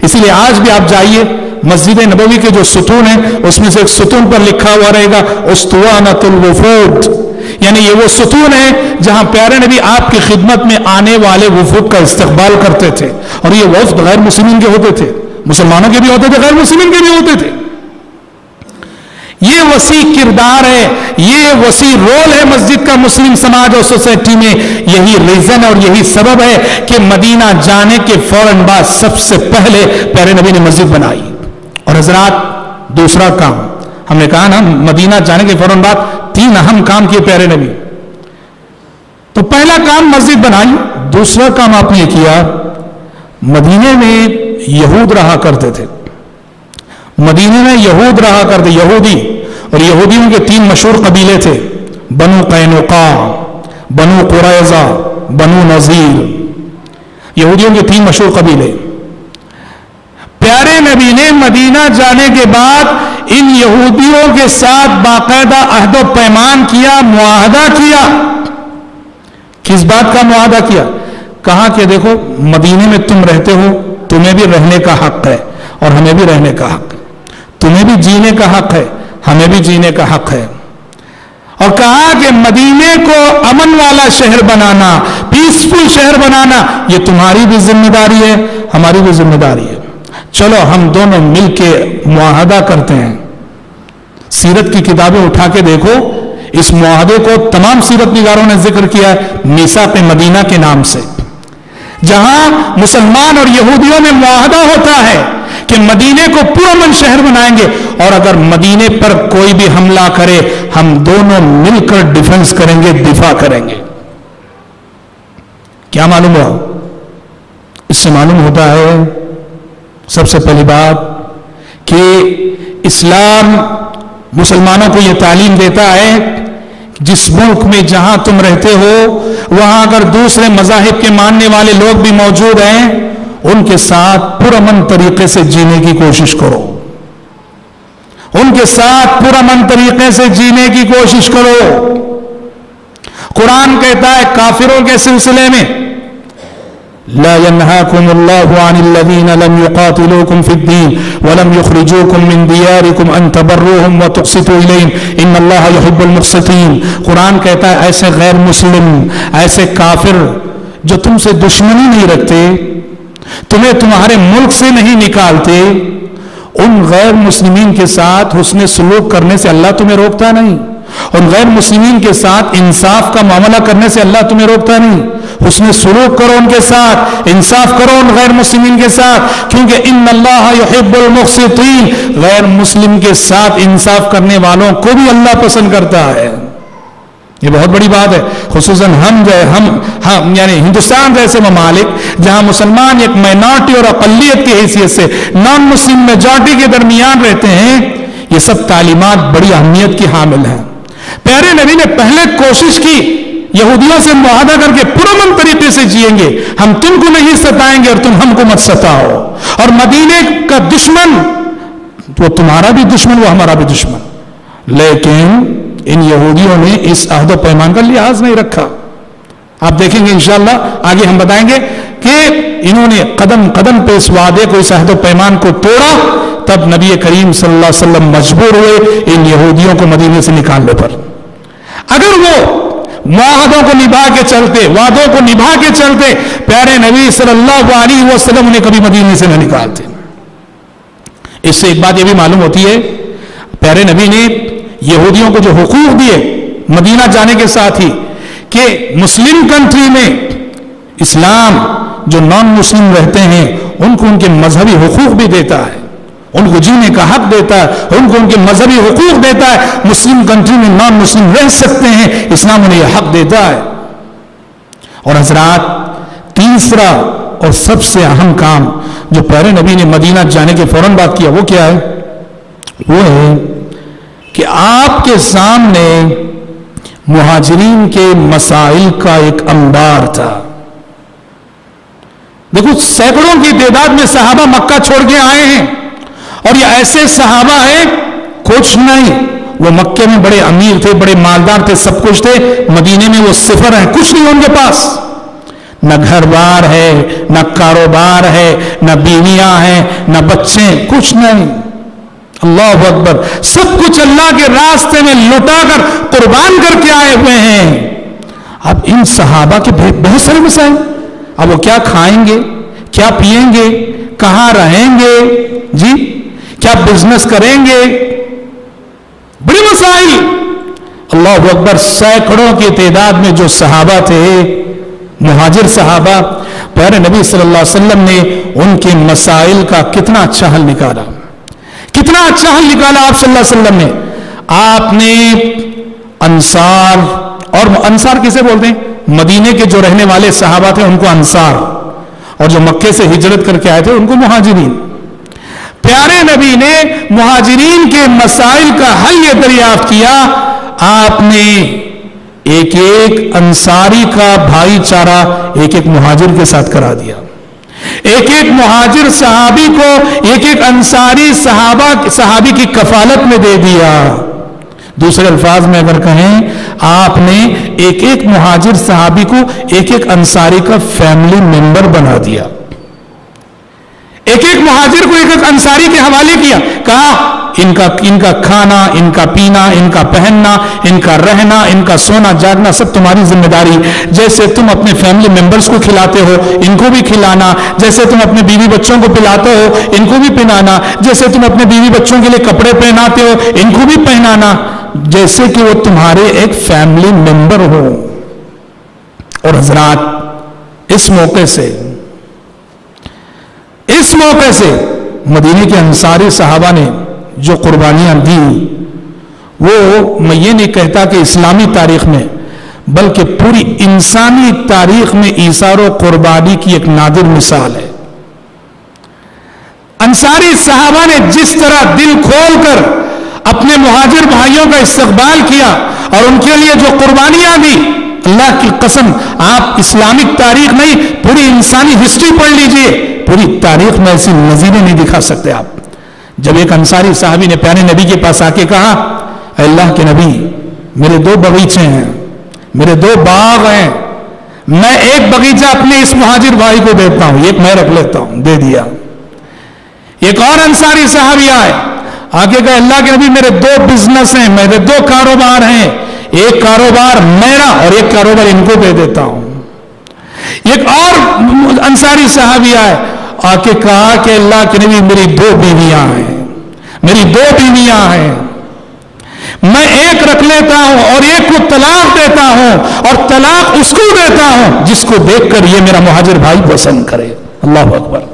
اسی لیے آج بھی آپ جائیے مسجد نبوی کے جو ستون ہیں اس میں سے ایک ستون پر لکھا ہوا رہے گا اسطوانۃ الوفود, یعنی یہ وہ ستون ہے جہاں پیارے نبی آپ کی خدمت میں آنے والے وفود کا استقبال کرتے تھے. اور یہ وفد غیر مسلمین کے ہوتے تھے, مسلمانوں کے بھی ہوتے تھے, غیر مسلمین کے بھی ہوتے تھے. یہ وسیع کردار ہے, یہ وسیع رول ہے مسجد کا مسلم سماج اور سوسائٹی میں. یہی ریزن اور یہی سبب ہے کہ مدینہ جانے کے فوراً بعد سب سے پہلے پیارے نبی نے مسجد بنائی. اور حضرات دوسرا کام, ہم نے کہا نا مدینہ جانے کے فوراً بعد 3 اہم کام کیے پیارے نبی. تو پہلا کام مسجد بنائی. دوسرا کام آپ نے کیا, مدینے میں یہود رہا کرتے تھے. مدینے میں یہود رہا کرتے, یہودی, اور یہودیوں کے 3 مشہور قبیلے تھے, بنو قینقاع, بنو قریظہ, بنو نذیر. یہودیوں کے 3 مشہور قبیلے. پیارے نبی نے مدینہ جانے کے بعد ان یہودیوں کے ساتھ باقاعدہ عہد و پیمان کیا, معاہدہ کیا. کس بات کا معاہدہ کیا؟ کہا کہ دیکھو مدینے میں تم رہتے ہو, تمہیں بھی رہنے کا حق ہے اور ہمیں بھی رہنے کا حق ہے. تمہیں بھی جینے کا حق ہے, ہمیں بھی جینے کا حق ہے. اور کہا کہ مدینے کو امن والا شہر بنانا, پیسفل شہر بنانا, یہ تمہاری بھی ذمہ داری ہے, ہماری بھی ذمہ داری ہے. چلو ہم دونوں مل کے معاہدہ کرتے ہیں. سیرت کی کتابیں اٹھا کے دیکھو, اس معاہدے کو تمام سیرت نگاروں نے ذکر کیا ہے میثاق مدینہ کے نام سے, جہاں مسلمان اور یہودیوں میں معاہدہ ہوتا ہے کہ مدینے کو پرامن شہر بنائیں گے, اور اگر مدینے پر کوئی بھی حملہ کرے ہم دونوں مل کر ڈیفنس کریں گے, دفاع کریں گے. کیا معلوم ہوا؟ اس سے معلوم ہوتا ہے سب سے پہلی بات کہ اسلام مسلمانوں کو یہ تعلیم دیتا ہے جس ملک میں جہاں تم رہتے ہو وہاں اگر دوسرے مذاہب کے ماننے والے لوگ بھی موجود ہیں ان کے ساتھ پرامن طریقے سے جینے کی کوشش کرو، ان کے ساتھ پرامن طریقے سے جینے کی کوشش کرو۔ قرآن کہتا ہے کافروں کے سلسلے میں لا ينهاكم الله عن الذين لم يقاتلوكم في الدين ولم يخرجوكم من دياركم ان تبروهم وتقسطوا اليهم ان الله يحب المقسطين۔ قرآن کہتا ہے ایسے غیر مسلم، ایسے کافر جو تم سے دشمنی نہیں رکھتے، تمہیں تمہارے ملک سے نہیں نکالتے، ان غیر مسلمین کے ساتھ حسن سلوک کرنے سے اللہ تمہیں روکتا نہیں، ان غیر مسلمین کے ساتھ انصاف کا معاملہ کرنے سے اللہ تمہیں روکتا نہیں۔ حسن سلوک کرو ان کے ساتھ، انصاف کرو ان غیر مسلمین کے ساتھ، کیونکہ ان اللہ یحب المقسطین، غیر مسلم کے ساتھ انصاف کرنے والوں کو بھی اللہ پسند کرتا ہے۔ یہ بہت بڑی بات ہے، خصوصاً ہم یعنی ہندوستان جیسے ممالک جہاں مسلمان ایک مائنارٹی اور اقلیت کی حیثیت سے نان مسلم میجارٹی کے درمیان رہتے ہیں، یہ سب تعلیمات بڑی اہمیت کی حامل ہیں۔ پیارے نبی نے پہلے کوشش کی یہودیوں سے معاہدہ کر کے پرامن طریقے سے جئیں گے، ہم تم کو نہیں ستائیں گے اور تم ہم کو مت ستاؤ، اور مدینے کا دشمن وہ تمہارا بھی دشمن وہ ہمارا بھی دشمن، لیکن ان یہودیوں نے اس عہد و پیمان کا لحاظ نہیں رکھا۔ آپ دیکھیں گے انشاءاللہ آگے ہم بتائیں گے کہ انہوں نے قدم قدم پہ اس وعدے کو، اس عہد و پیمان کو توڑا، تب نبی کریم صلی اللہ علیہ وسلم مجبور ہوئے ان یہودیوں کو مدینے سے نکالنے پر۔ اگر وہ معاہدوں کو نبھا کے چلتے، وعدوں کو نبھا کے چلتے، پیارے نبی صلی اللہ علیہ وسلم نے کبھی مدینے سے نہ نکالتے۔ اس سے ایک بات یہ بھی معلوم ہوتی ہے، پیارے نبی نے یہودیوں کو جو حقوق دیے مدینہ جانے کے ساتھ ہی کہ مسلم کنٹری میں اسلام جو نان مسلم رہتے ہیں ان کو ان کے مذہبی حقوق بھی دیتا ہے، ان کو جینے کا حق دیتا ہے، ان کو ان کے مذہبی حقوق دیتا ہے۔ مسلم کنٹری میں نان مسلم رہ سکتے ہیں، اسلام انہیں یہ حق دیتا ہے۔ اور حضرات تیسرا اور سب سے اہم کام جو پیارے نبی نے مدینہ جانے کے فوراً بعد کیا وہ کیا ہے؟ وہ ہے کہ آپ کے سامنے مہاجرین کے مسائل کا ایک انبار تھا۔ دیکھو سینکڑوں کی تعداد میں صحابہ مکہ چھوڑ کے آئے ہیں، اور یہ ایسے صحابہ ہیں کچھ نہیں، وہ مکے میں بڑے امیر تھے، بڑے مالدار تھے، سب کچھ تھے، مدینے میں وہ صفر ہیں، کچھ نہیں ان کے پاس، نہ گھر بار ہے، نہ کاروبار ہے، نہ بیویاں ہیں، نہ بچے، کچھ نہیں۔ اللہ اکبر، سب کچھ اللہ کے راستے میں لٹا کر قربان کر کے آئے ہوئے ہیں۔ اب ان صحابہ کے بہت سارے مسائل، اب وہ کیا کھائیں گے، کیا پیئیں گے، کہاں رہیں گے، جی کیا بزنس کریں گے، بڑے مسائل۔ اللہ اکبر، سینکڑوں کی تعداد میں جو صحابہ تھے، مہاجر صحابہ، پیارے نبی صلی اللہ علیہ وسلم نے ان کے مسائل کا کتنا اچھا حل نکالا، کتنا اچھا حل نکالا آپ صلی اللہ علیہ وسلم نے۔ آپ نے انصار، اور انصار کسے بولتے ہیں؟ مدینے کے جو رہنے والے صحابہ تھے ان کو انصار، اور جو مکے سے ہجرت کر کے آئے تھے ان کو مہاجرین۔ پیارے نبی نے مہاجرین کے مسائل کا حل یہ دریافت کیا، آپ نے ایک ایک انصاری کا بھائی چارہ ایک ایک مہاجر کے ساتھ کرا دیا، ایک ایک مہاجر صحابی کو ایک ایک انصاری صحابی کی کفالت میں دے دیا۔ دوسرے الفاظ میں اگر کہیں، آپ نے ایک ایک مہاجر صحابی کو ایک ایک انصاری کا فیملی ممبر بنا دیا، ایک ایک مہاجر کو ایک ایک انصاری کے حوالے کیا، کہا ان کا کھانا، ان کا پینا، ان کا پہننا، ان کا رہنا، ان کا سونا جاگنا سب تمہاری ذمہ داری۔ جیسے تم اپنے فیملی ممبرز کو کھلاتے ہو ان کو بھی کھلانا، جیسے تم اپنے بیوی بچوں کو پلاتے ہو ان کو بھی پلانا، جیسے تم اپنے بیوی بچوں کے لیے کپڑے پہناتے ہو ان کو بھی پہنانا، جیسے کہ وہ تمہارے ایک فیملی ممبر ہو۔ اور حضرات اس موقع سے مدینے کے انصاری صحابہ نے جو قربانیاں دی، وہ میں یہ نہیں کہتا کہ اسلامی تاریخ میں بلکہ پوری انسانی تاریخ میں ایثار و قربانی کی ایک نادر مثال ہے. انصاری صحابہ نے جس طرح دل کھول کر اپنے مہاجر بھائیوں کا استقبال کیا اور ان کے لیے جو قربانیاں دی، اللہ کی قسم آپ اسلامک تاریخ نہیں پوری انسانی ہسٹری پڑھ لیجئے، پوری تاریخ میں ایسی نظیریں نہیں دکھا سکتے آپ. جب ایک انصاری صحابی نے پیارے نبی کے پاس آ کے کہا، اے اللہ کے نبی، میرے 2 باغیچے ہیں، میرے 2 باغ ہیں، میں ایک باغیچہ اپنے اس مہاجر بھائی کو دیتا ہوں، ایک میں رکھ لیتا ہوں. دے دیا. ایک اور انصاری صحابی آئے، آگے کہا اللہ کے نبی میرے 2 بزنس ہیں، میرے 2 کاروبار ہیں، ایک کاروبار میرا اور ایک کاروبار ان کو دے دیتا ہوں. ایک اور انصاری صحابی آئے، آ کے کہا کہ اللہ کے نبی میری 2 بیویاں ہیں، میری 2 بیویاں ہیں، میں ایک رکھ لیتا ہوں اور ایک کو طلاق دیتا ہوں اور طلاق اس کو دیتا ہوں جس کو دیکھ کر یہ میرا مہاجر بھائی پسند کرے. اللہ اکبر.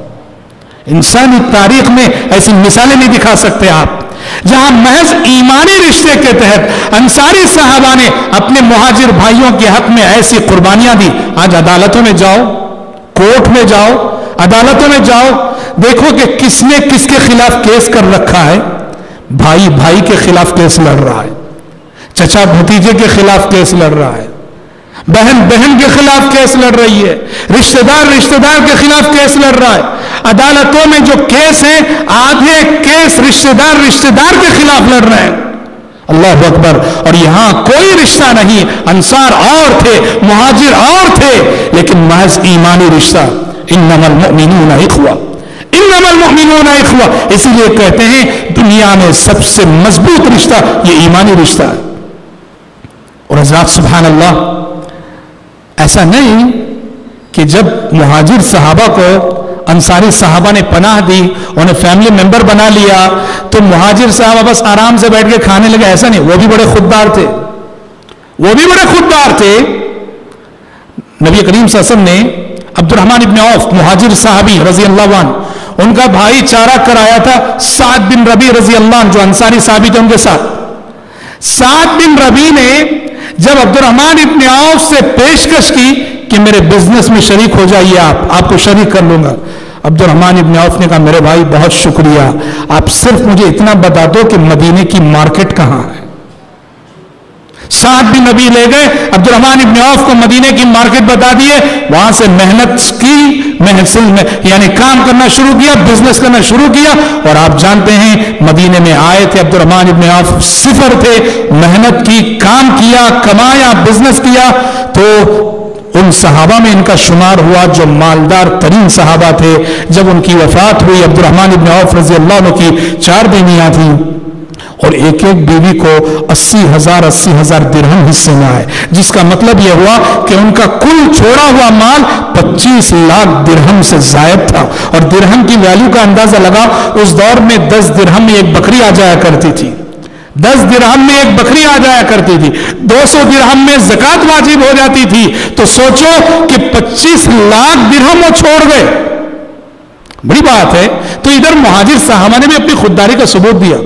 انسانی تاریخ میں ایسی مثالیں نہیں دکھا سکتے آپ، جہاں محض ایمانی رشتے کے تحت انصاری صحابہ نے اپنے مہاجر بھائیوں کے حق میں ایسی قربانیاں دی. آج عدالتوں میں جاؤ، کورٹ میں جاؤ، عدالتوں میں جاؤ، دیکھو کہ کس نے کس کے خلاف کیس کر رکھا ہے. بھائی بھائی کے خلاف کیس لڑ رہا ہے، چچا بھتیجے کے خلاف کیس لڑ رہا ہے، بہن بہن کے خلاف کیس لڑ رہی ہے، رشتہ دار کے خلاف کیس لڑ رہا ہے. عدالتوں میں جو کیس ہیں، آدھے کیس رشتہ دار کے خلاف لڑ رہے ہیں. اللہ اکبر. اور یہاں کوئی رشتہ نہیں، انصار اور تھے، مہاجر اور تھے، لیکن محض ایمانی رشتہ. انما المؤمنون اخوہ، انما المؤمنون اخوہ. اسی لیے کہتے ہیں دنیا میں سب سے مضبوط رشتہ یہ ایمانی رشتہ ہے. اور حضرات سبحان اللہ، ایسا نہیں کہ جب مہاجر صحابہ کو انصاری صحابہ نے پناہ دی، انہیں فیملی ممبر بنا لیا، تو مہاجر صحابہ بس آرام سے بیٹھ کے کھانے لگے. ایسا نہیں، وہ بھی بڑے خوددار تھے، وہ بھی بڑے خوددار تھے. نبی کریم صلی اللہ علیہ وسلم نے عبد الرحمن ابن عوف مہاجر صحابی رضی اللہ عنہ، ان کا بھائی چارہ کرایا تھا سعد بن ربیع رضی اللہ عنہ جو انصاری صحابی تھے ان کے ساتھ. سعد بن ربیع نے جب عبد الرحمن ابن عوف سے پیشکش کی کہ میرے بزنس میں شریک ہو جائیے، آپ کو شریک کر لوں گا، عبد الرحمن ابن عوف نے کہا میرے بھائی بہت شکریہ، آپ صرف مجھے اتنا بتا دو کہ مدینے کی مارکیٹ کہاں ہے. سعد بن ربیع لے گئے، عبد الرحمن ابن عوف کو مدینے کی مارکیٹ بتا دیے، وہاں سے محنت کی، یعنی کام کرنا شروع کیا، بزنس کرنا شروع کیا. اور آپ جانتے ہیں مدینے میں آئے تھے عبد الرحمن ابن عوف، صفر تھے، محنت کی، کام کیا، کمایا، بزنس کیا، تو ان صحابہ میں ان کا شمار ہوا جو مالدار ترین صحابہ تھے. جب ان کی وفات ہوئی عبد الرحمن ابن عوف رضی اللہ عنہ کی 4 بیویاں تھیں اور ایک ایک بیوی کو 80,000 درہم حصے میں آئے، جس کا مطلب یہ ہوا کہ ان کا کل چھوڑا ہوا مال 25 لاکھ درہم سے زائد تھا. اور درہم کی ویلیو کا اندازہ لگا، اس دور میں 10 درہم میں ایک بکری آ جایا کرتی تھی، 10 درہم میں ایک بکری آ جایا کرتی تھی، 200 درہم میں زکوٰۃ واجب ہو جاتی تھی. تو سوچو کہ 25 لاکھ درہم وہ چھوڑ گئے، بڑی بات ہے. تو ادھر مہاجر صحابہ نے بھی اپنی خودداری کا ثبوت دیا.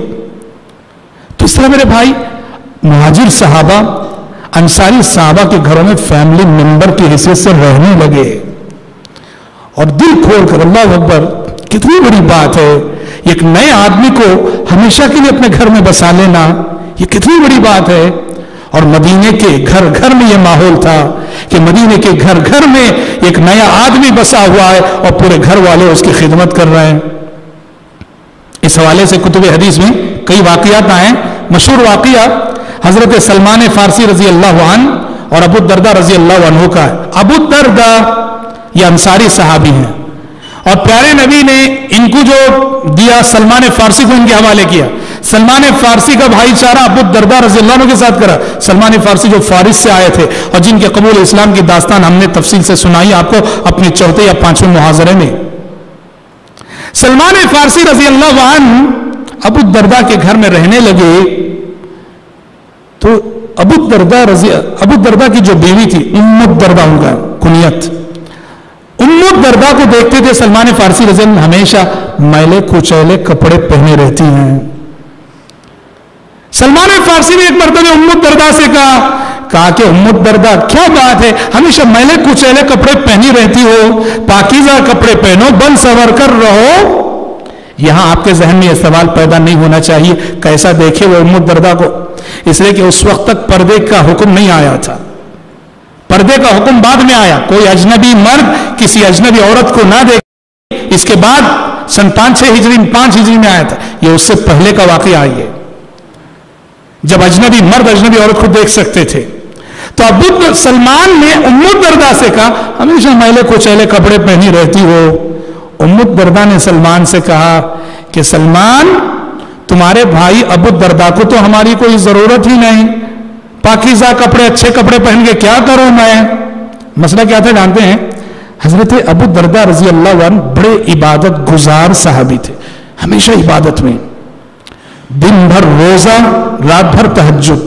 تو اس طرح میرے بھائی مہاجر صحابہ انصاری صحابہ کے گھروں میں فیملی ممبر کی حیثیت سے رہنے لگے اور دل کھول کر. اللہ اکبر، کتنی بڑی بات ہے. ایک نئے آدمی کو ہمیشہ کے لیے اپنے گھر میں بسا لینا، یہ کتنی بڑی بات ہے. اور مدینے کے گھر گھر میں یہ ماحول تھا کہ مدینے کے گھر گھر میں ایک نیا آدمی بسا ہوا ہے اور پورے گھر والے اس کی خدمت کر رہے ہیں. اس حوالے سے کتب حدیث میں کئی واقعات آئے. مشہور واقعہ حضرت سلمان فارسی رضی اللہ عنہ اور ابو الدرداء رضی اللہ عنہ کا ہے. ابو الدرداء یہ انصاری صحابی ہیں اور پیارے نبی نے ان کو جو دیا سلمان فارسی کو ان کے حوالے کیا. سلمان فارسی کا بھائی چارہ ابو الدرداء رضی اللہ عنہ کے ساتھ کرا. سلمان فارسی جو فارس سے آئے تھے اور جن کے قبول اسلام کی داستان ہم نے تفصیل سے سنائی آپ کو اپنے 4 یا 5ویں محاضرے میں. سلمان فارسی رضی اللہ عنہ ابو الدرداء کے گھر میں رہنے لگے تو ابو الدرداء کی جو بیوی تھی ام الدرداء ان کا کنیت، ام الدرداء کو دیکھتے تھے سلمان فارسی رضی اللہ عنہ ہمیشہ میلے کچیلے کپڑے پہنے رہتی ہیں. سلمان فارسی نے ایک مرتبہ ام الدرداء سے کہا کہا کہ ام الدرداء کیا بات ہے، ہمیشہ میلے کچیلے کپڑے پہنی رہتی ہو، پاکیزہ کپڑے پہنو، بن سور کر رہو۔ یہاں آپ کے ذہن میں یہ سوال پیدا نہیں ہونا چاہیے کیسا دیکھے وہ ام الدرداء کو، اس لیے کہ اس وقت تک پردے کا حکم نہیں آیا تھا، پردے کا حکم بعد میں آیا۔ کوئی اجنبی مرد کسی اجنبی عورت کو نہ دیکھے، اس کے بعد سن 5 ہجری میں آیا تھا، یہ اس سے پہلے کا واقعہ ہے جب اجنبی مرد اجنبی عورت کو دیکھ سکتے تھے۔ تو ابو سلمان نے ام الدرداء سے کہا ہمیشہ میلے کچیلے کپڑے پہنی رہتی ہو۔ ام الدرداء نے سلمان سے کہا کہ سلمان تمہارے بھائی ابو الدرداء کو تو ہماری کوئی ضرورت ہی نہیں، پاکیزہ کپڑے اچھے کپڑے پہن کے کیا کروں میں؟ مسئلہ کیا تھا جانتے ہیں؟ حضرت ابو الدرداء رضی اللہ عنہ بڑے عبادت گزار صحابی تھے، ہمیشہ عبادت میں، دن بھر روزہ، رات بھر تہجد،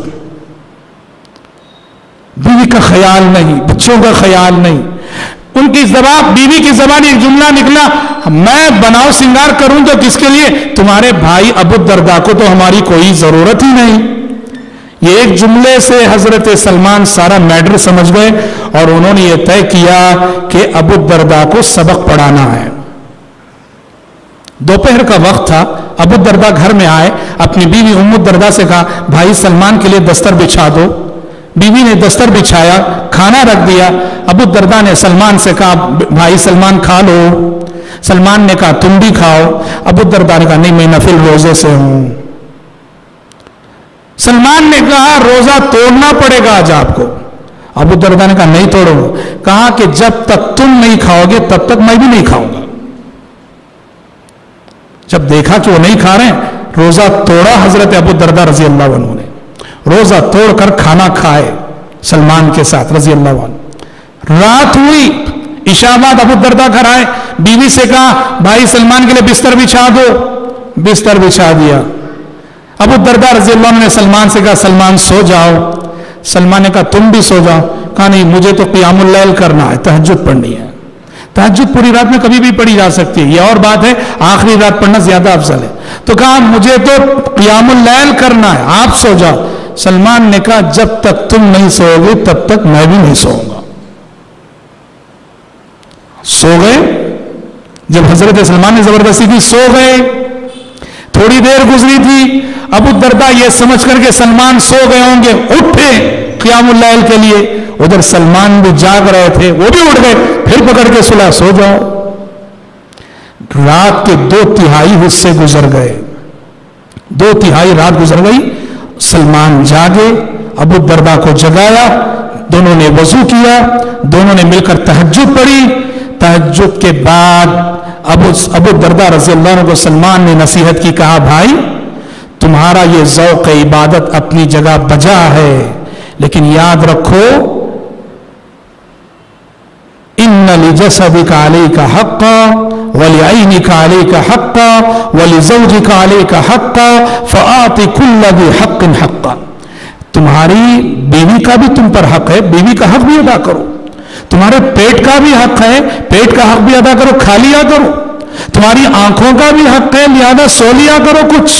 بیوی کا خیال نہیں، بچوں کا خیال نہیں۔ ان کی زبان، بیوی کی زبان ایک جملہ نکلا، میں بناؤ سنگار کروں تو کس کے لیے؟ تمہارے بھائی ابو الدرداء کو تو ہماری کوئی ضرورت ہی نہیں۔ یہ ایک جملے سے حضرت سلمان سارا میٹر سمجھ گئے اور انہوں نے یہ طے کیا کہ ابو الدرداء کو سبق پڑھانا ہے۔ دوپہر کا وقت تھا، ابو الدرداء گھر میں آئے، اپنی بیوی ام الدرداء سے کہا بھائی سلمان کے لیے دستر بچھا دو۔ بیوی نے دستر بچھایا، کھانا رکھ دیا۔ ابو الدرداء نے سلمان سے کہا بھائی سلمان کھا لو۔ سلمان نے کہا تم بھی کھاؤ۔ ابو الدرداء نے کہا نہیں میں نفل روزے سے ہوں۔ سلمان نے کہا روزہ توڑنا پڑے گا آج آپ کو۔ ابو الدرداء نے کہا نہیں توڑوں گا۔ کہا کہ جب تک تم نہیں کھاؤ گے تب تک میں بھی نہیں کھاؤں گا۔ جب دیکھا کہ وہ نہیں کھا رہے ہیں، روزہ توڑا حضرت ابو الدرداء رضی اللہ عنہ نے، روزہ توڑ کر کھانا کھائے سلمان کے ساتھ رضی اللہ عنہ۔ رات ہوئی، عشاء بعد ابو الدرداء گھر آئے، بیوی سے کہا بھائی سلمان کے لیے بستر بچھا دو۔ بستر بچھا دیا۔ ابو الدرداء رضی اللہ عنہ نے سلمان سے کہا سلمان سو جاؤ۔ سلمان نے کہا تم بھی سو جاؤ۔ کہا نہیں مجھے تو قیام اللیل کرنا ہے، تہجد پڑھنی ہے۔ تہجد پوری رات میں کبھی بھی پڑھی جا سکتی ہے، یہ اور بات ہے آخری رات پڑھنا زیادہ افضل ہے۔ تو کہا مجھے تو قیام اللیل کرنا ہے، آپ سو جاؤ۔ سلمان نے کہا جب تک تم نہیں سو گے تب تک میں بھی نہیں سوؤں گا۔ سو گئے۔ جب حضرت سلمان نے زبردستی کی سو گئے۔ تھوڑی دیر گزری تھی، ابو الدرداء یہ سمجھ کر کہ سلمان سو گئے ہوں گے اٹھے قیام اللیل کے لیے۔ ادھر سلمان بھی جاگ رہے تھے، وہ بھی اٹھ گئے، پھر پکڑ کے سلا سو جاؤ۔ رات کے 2/3 حصے گزر گئے، 2/3 رات گزر گئی۔ سلمان جاگے، ابو الدرداء کو جگایا، دونوں نے وضو کیا، دونوں نے مل کر تہجد پڑھی۔ تہجد کے بعد ابو الدرداء رضی اللہ عنہ کو سلمان نے نصیحت کی، کہا بھائی تمہارا یہ ذوق عبادت اپنی جگہ بجا ہے، لیکن یاد رکھو ان لجسدک علیک حقا ولعینک علیک حقا ولزوجک علیک حقا فآت کل ذی حق حقا۔ تمہاری بیوی کا بھی تم پر حق ہے، بیوی کا حق بھی ادا کرو۔ تمہارے پیٹ کا بھی حق ہے، پیٹ کا حق بھی ادا کرو، کھا لیا کرو۔ تمہاری آنکھوں کا بھی حق ہے، لہذا سو لیا کرو کچھ۔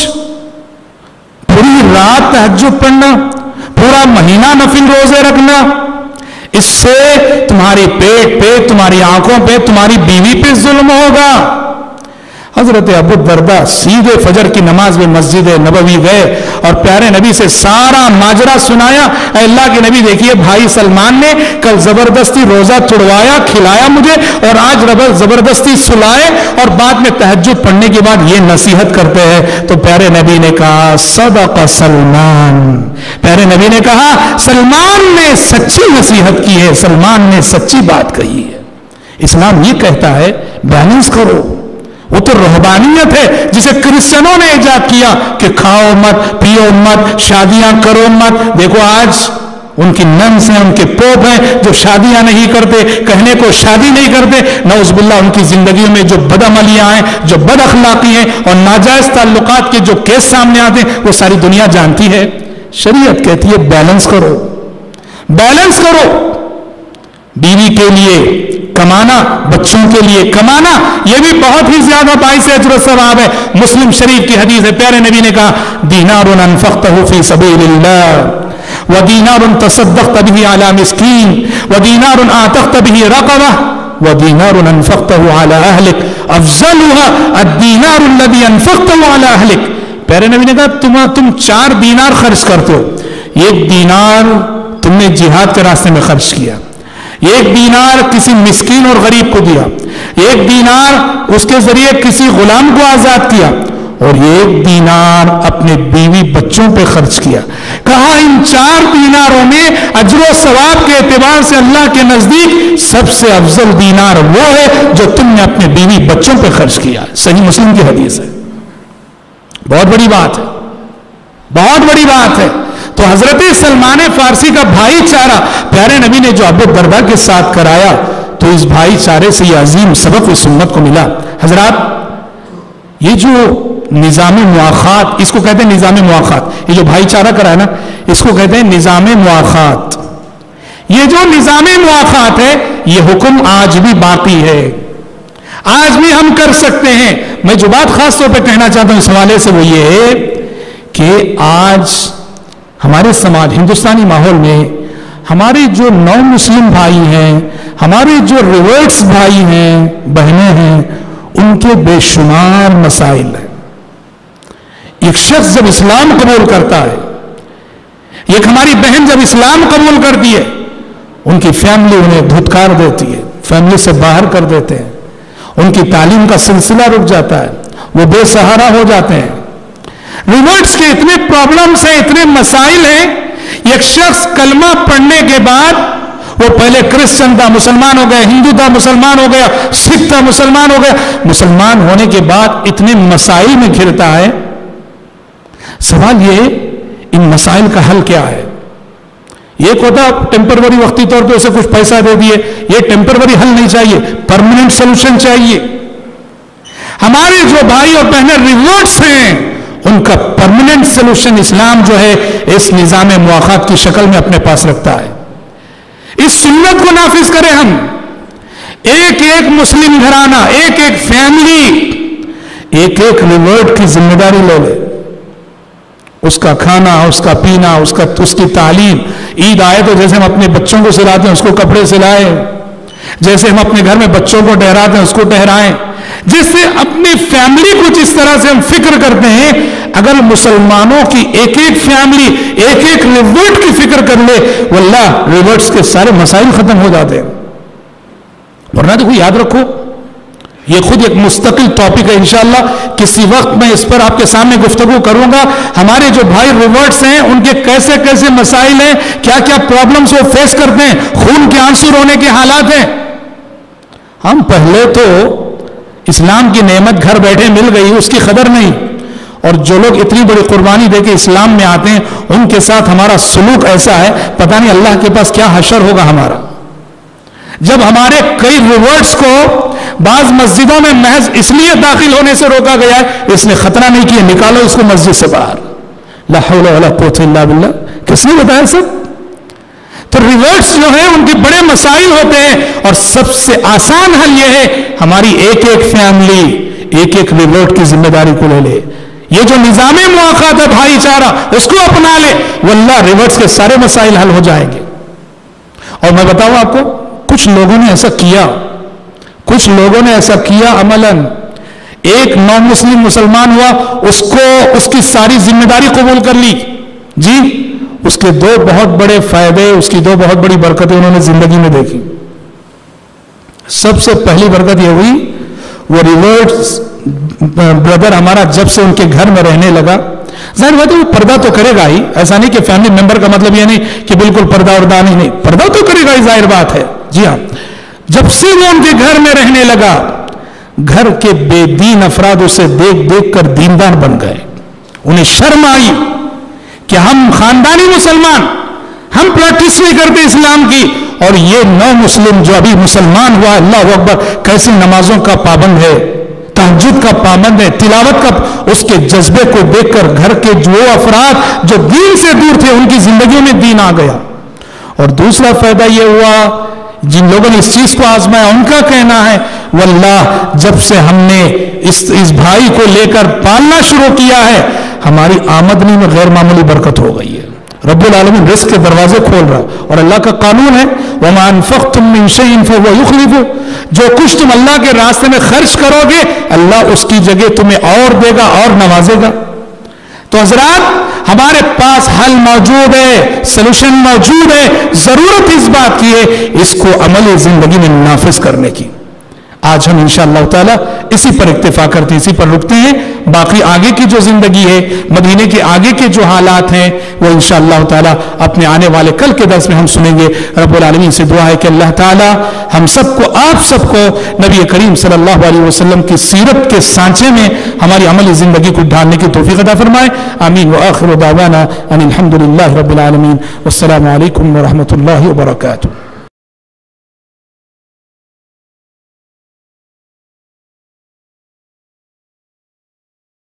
پوری رات تہجد پڑھنا، پورا مہینہ نفل روزے رکھنا، اس سے تمہاری پیٹ پہ، تمہاری آنکھوں پہ، تمہاری بیوی پہ ظلم ہوگا۔ حضرت ابو الدرداء سیدھے فجر کی نماز میں مسجد نبوی گئے اور پیارے نبی سے سارا ماجرا سنایا۔ اے اللہ کے نبی دیکھیے بھائی سلمان نے کل زبردستی روزہ توڑوایا، کھلایا مجھے، اور آج زبردستی سلائے، اور بعد میں تہجد پڑھنے کے بعد یہ نصیحت کرتے ہیں۔ تو پیارے نبی نے کہا صدق سلمان، پیارے نبی نے کہا سلمان نے سچی نصیحت کی ہے، سلمان نے سچی بات کہی ہے۔ اسلام یہ کہتا ہے بیلنس کرو۔ وہ تو رہبانیت ہے جسے کرسچنوں نے ایجاد کیا کہ کھاؤ مت، پیو مت، شادیاں کرو مت۔ دیکھو آج ان کی ننس ہیں، ان کے پوپ ہیں جو شادیاں نہیں کرتے، کہنے کو شادی نہیں کرتے، نعوذ باللہ ان کی زندگیوں میں جو بد عملیاں ہیں، جو بد اخلاقی ہیں اور ناجائز تعلقات کے جو کیس سامنے آتے ہیں وہ ساری دنیا جانتی ہے۔ شریعت کہتی ہے بیلنس کرو، بیلنس کرو۔ بیوی کے لیے کمانا، بچوں کے لیے کمانا، یہ بھی بہت ہی زیادہ باعث اجر و ثواب ہے۔ مسلم شریف کی حدیث ہے، پیارے نبی نے کہا دینار انفقتہ فی سبیل اللہ وَدِينَارٌ تَصَدَّقْتَ بِهِ عَلَى مِسْكِينٍ وَدِينَارٌ آتَقْتَ بِهِ رَقَبَةً وَدِينَارٌ أَنفَقْتَهُ عَلَى أَهْلِكَ أَفْضَلُهَا الدِّينَارُ الَّذِي أَنفَقْتَهُ عَلَى أَهْلِكَ. پیارے نبی نے کہا تم 4 دینار خرچ کرتے ہو، 1 دینار تم نے جہاد کے راستے میں خرچ کیا، 1 دینار کسی مسکین اور غریب کو دیا، 1 دینار اس کے ذریعے کسی غلام کو آزاد کیا، اور 1 دینار اپنے بیوی بچوں پہ خرچ کیا. کہا ان 4 دیناروں میں اجر و ثواب کے اعتبار سے اللہ کے نزدیک سب سے افضل دینار وہ ہے جو تم نے اپنے بیوی بچوں پہ خرچ کیا. صحیح مسلم کی حدیث ہے. بہت بڑی بات ہے، بہت بڑی بات ہے. تو حضرت سلمان فارسی کا بھائی چارہ پیارے نبی نے جو ابو الدرداء کے ساتھ کرایا تو اس بھائی چارے سے یہ عظیم سبق اس امت کو ملا. حضرات یہ جو نظام مواخات، اس کو کہتے ہیں نظام مواخات، یہ جو بھائی چارہ کرا ہے نا اس کو کہتے ہیں نظام مواخات. یہ جو نظام مواخات ہے یہ حکم آج بھی باقی ہے، آج بھی ہم کر سکتے ہیں. میں جو بات خاص طور پہ کہنا چاہتا ہوں اس حوالے سے وہ یہ ہے کہ آج ہمارے سماج ہندوستانی ماحول میں ہمارے جو نو مسلم بھائی ہیں، ہمارے جو ریورٹس بھائی ہیں بہنیں ہیں، ان کے بے شمار مسائل ہیں. ایک شخص جب اسلام قبول کرتا ہے، ایک ہماری بہن جب اسلام قبول کرتی ہے، ان کی فیملی انہیں دھتکار دیتی ہے، فیملی سے باہر کر دیتے ہیں، ان کی تعلیم کا سلسلہ رک جاتا ہے، وہ بے سہارا ہو جاتے ہیں. ریورٹس کے اتنے پرابلمز ہیں، اتنے مسائل ہیں. ایک شخص کلمہ پڑھنے کے بعد وہ پہلے کرسچن تھا مسلمان ہو گیا، ہندو تھا مسلمان ہو گیا، سکھ تھا مسلمان ہو گیا، مسلمان ہونے کے بعد اتنے مسائل میں گھرتا ہے. سوال یہ ان مسائل کا حل کیا ہے؟ ایک ہوتا ٹیمپروری وقتی طور پہ اسے کچھ پیسہ دے دیے، یہ ٹیمپروری حل نہیں چاہیے، پرماننٹ سولوشن چاہیے. ہمارے جو بھائی اور بہنیں ریورٹس ہیں ان کا پرماننٹ سولوشن اسلام جو ہے اس نظام مواخات کی شکل میں اپنے پاس رکھتا ہے. اس سنت کو نافذ کریں ہم. ایک ایک مسلم گھرانہ، ایک ایک فیملی ایک ایک ریورٹ کی ذمہ داری لے لے. اس کا کھانا، اس کا پینا، اس کی تعلیم. عید آئے تو جیسے ہم اپنے بچوں کو سلاتے ہیں اس کو کپڑے سلائیں، جیسے ہم اپنے گھر میں بچوں کو ٹہراتے ہیں اس کو ٹہرائیں. جس سے اپنی فیملی کو جس طرح سے ہم فکر کرتے ہیں، اگر مسلمانوں کی ایک ایک فیملی ایک ایک ریورٹ کی فکر کر لے واللہ ریورٹس کے سارے مسائل ختم ہو جاتے ہیں. ورنہ دیکھو یاد رکھو یہ خود ایک مستقل ٹاپک ہے، انشاءاللہ کسی وقت میں اس پر آپ کے سامنے گفتگو کروں گا. ہمارے جو بھائی ریورٹس ہیں ان کے کیسے کیسے مسائل ہیں، کیا کیا پرابلمز وہ فیس کرتے ہیں، خون کے آنسو رونے کے حالات ہیں. ہم پہلے تو اسلام کی نعمت گھر بیٹھے مل گئی اس کی قدر نہیں، اور جو لوگ اتنی بڑی قربانی دے کے اسلام میں آتے ہیں ان کے ساتھ ہمارا سلوک ایسا ہے پتہ نہیں اللہ کے پاس کیا حشر ہوگا ہمارا. جب ہمارے کئی ریورٹس کو بعض مسجدوں میں محض اس لیے داخل ہونے سے روکا گیا ہے اس نے خطرہ نہیں کیا نکالو اس کو مسجد سے باہر. لا حول ولا قوت الا باللہ. کس نے بتایا سب؟ تو ریورٹس جو ہیں ان کے بڑے مسائل ہوتے ہیں اور سب سے آسان حل یہ ہے ہماری ایک ایک فیملی ایک ایک ریورٹ کی ذمہ داری کو لے لے. یہ جو نظام مواخات ہے بھائی چارہ اس کو اپنا لے واللہ ریورٹس کے سارے مسائل حل ہو جائیں گے. اور میں بتاؤں آپ کو کچھ لوگوں نے ایسا کیا، کچھ لوگوں نے ایسا کیا عملاً. ایک نو مسلم مسلمان ہوا، اس کی ساری ذمہ داری قبول کر لی. جی اس کے 2 بہت بڑے فائدے، اس کی 2 بہت بڑی برکتیں انہوں نے زندگی میں دیکھی. سب سے پہلی برکت یہ ہوئی وہ ریورٹس بردر ہمارا جب سے ان کے گھر میں رہنے لگا، ظاہر بات ہے وہ پردہ تو کرے گا ہی، ایسا نہیں کہ فیملی ممبر کا مطلب یہ نہیں کہ بالکل پردہ اردہ نہیں، پردہ تو کرے گا ہی، ظاہر بات ہے. جی ہاں، جب سے وہ ان کے گھر میں رہنے لگا گھر کے بے دین افراد اسے دیکھ دیکھ کر دیندار بن گئے. انہیں شرم آئی کہ ہم خاندانی مسلمان، ہم پریکٹس نہیں کرتے اسلام کی، اور یہ نو مسلم جو ابھی مسلمان ہوا اللہ اکبر کیسی نمازوں کا پابند ہے، تہجد کا پابند ہے، تلاوت کا. اس کے جذبے کو دیکھ کر گھر کے جو افراد جو دین سے دور تھے ان کی زندگیوں میں دین آ گیا. اور دوسرا فائدہ یہ ہوا جن لوگوں نے اس چیز کو آزمایا ان کا کہنا ہے واللہ جب سے ہم نے اس بھائی کو لے کر پالنا شروع کیا ہے ہماری آمدنی میں غیر معمولی برکت ہو گئی ہے. رب العالمین رزق کے دروازے کھول رہا، اور اللہ کا قانون ہے وَمَا أَنفَقْتُم مِّن شَيْءٍ فَهُوَ يُخْلِفُهُ، جو کچھ تم اللہ کے راستے میں خرچ کرو گے اللہ اس کی جگہ تمہیں اور دے گا اور نوازے گا۔ تو حضرات ہمارے پاس حل موجود ہے، سلوشن موجود ہے، ضرورت اس بات کی ہے اس کو عملی زندگی میں نافذ کرنے کی۔ آج ہم انشاءاللہ تعالی اسی پر اکتفا کرتے ہیں، اسی پر رکتے ہیں، باقی آگے کی جو زندگی ہے، مدینے کے آگے کے جو حالات ہیں وہ انشاءاللہ تعالی اپنے آنے والے کل کے درس میں ہم سنیں گے۔ رب العالمین سے دعا ہے کہ اللہ تعالی ہم سب کو، آپ سب کو نبی کریم صلی اللہ علیہ وسلم کی سیرت کے سانچے میں ہماری عملی زندگی کو ڈھالنے کی توفیق عطا فرمائے، آمین۔ وآخر دعوانا ان الحمد للہ رب العالمین، والسلام علیکم ورحمۃ اللہ وبرکاتہ۔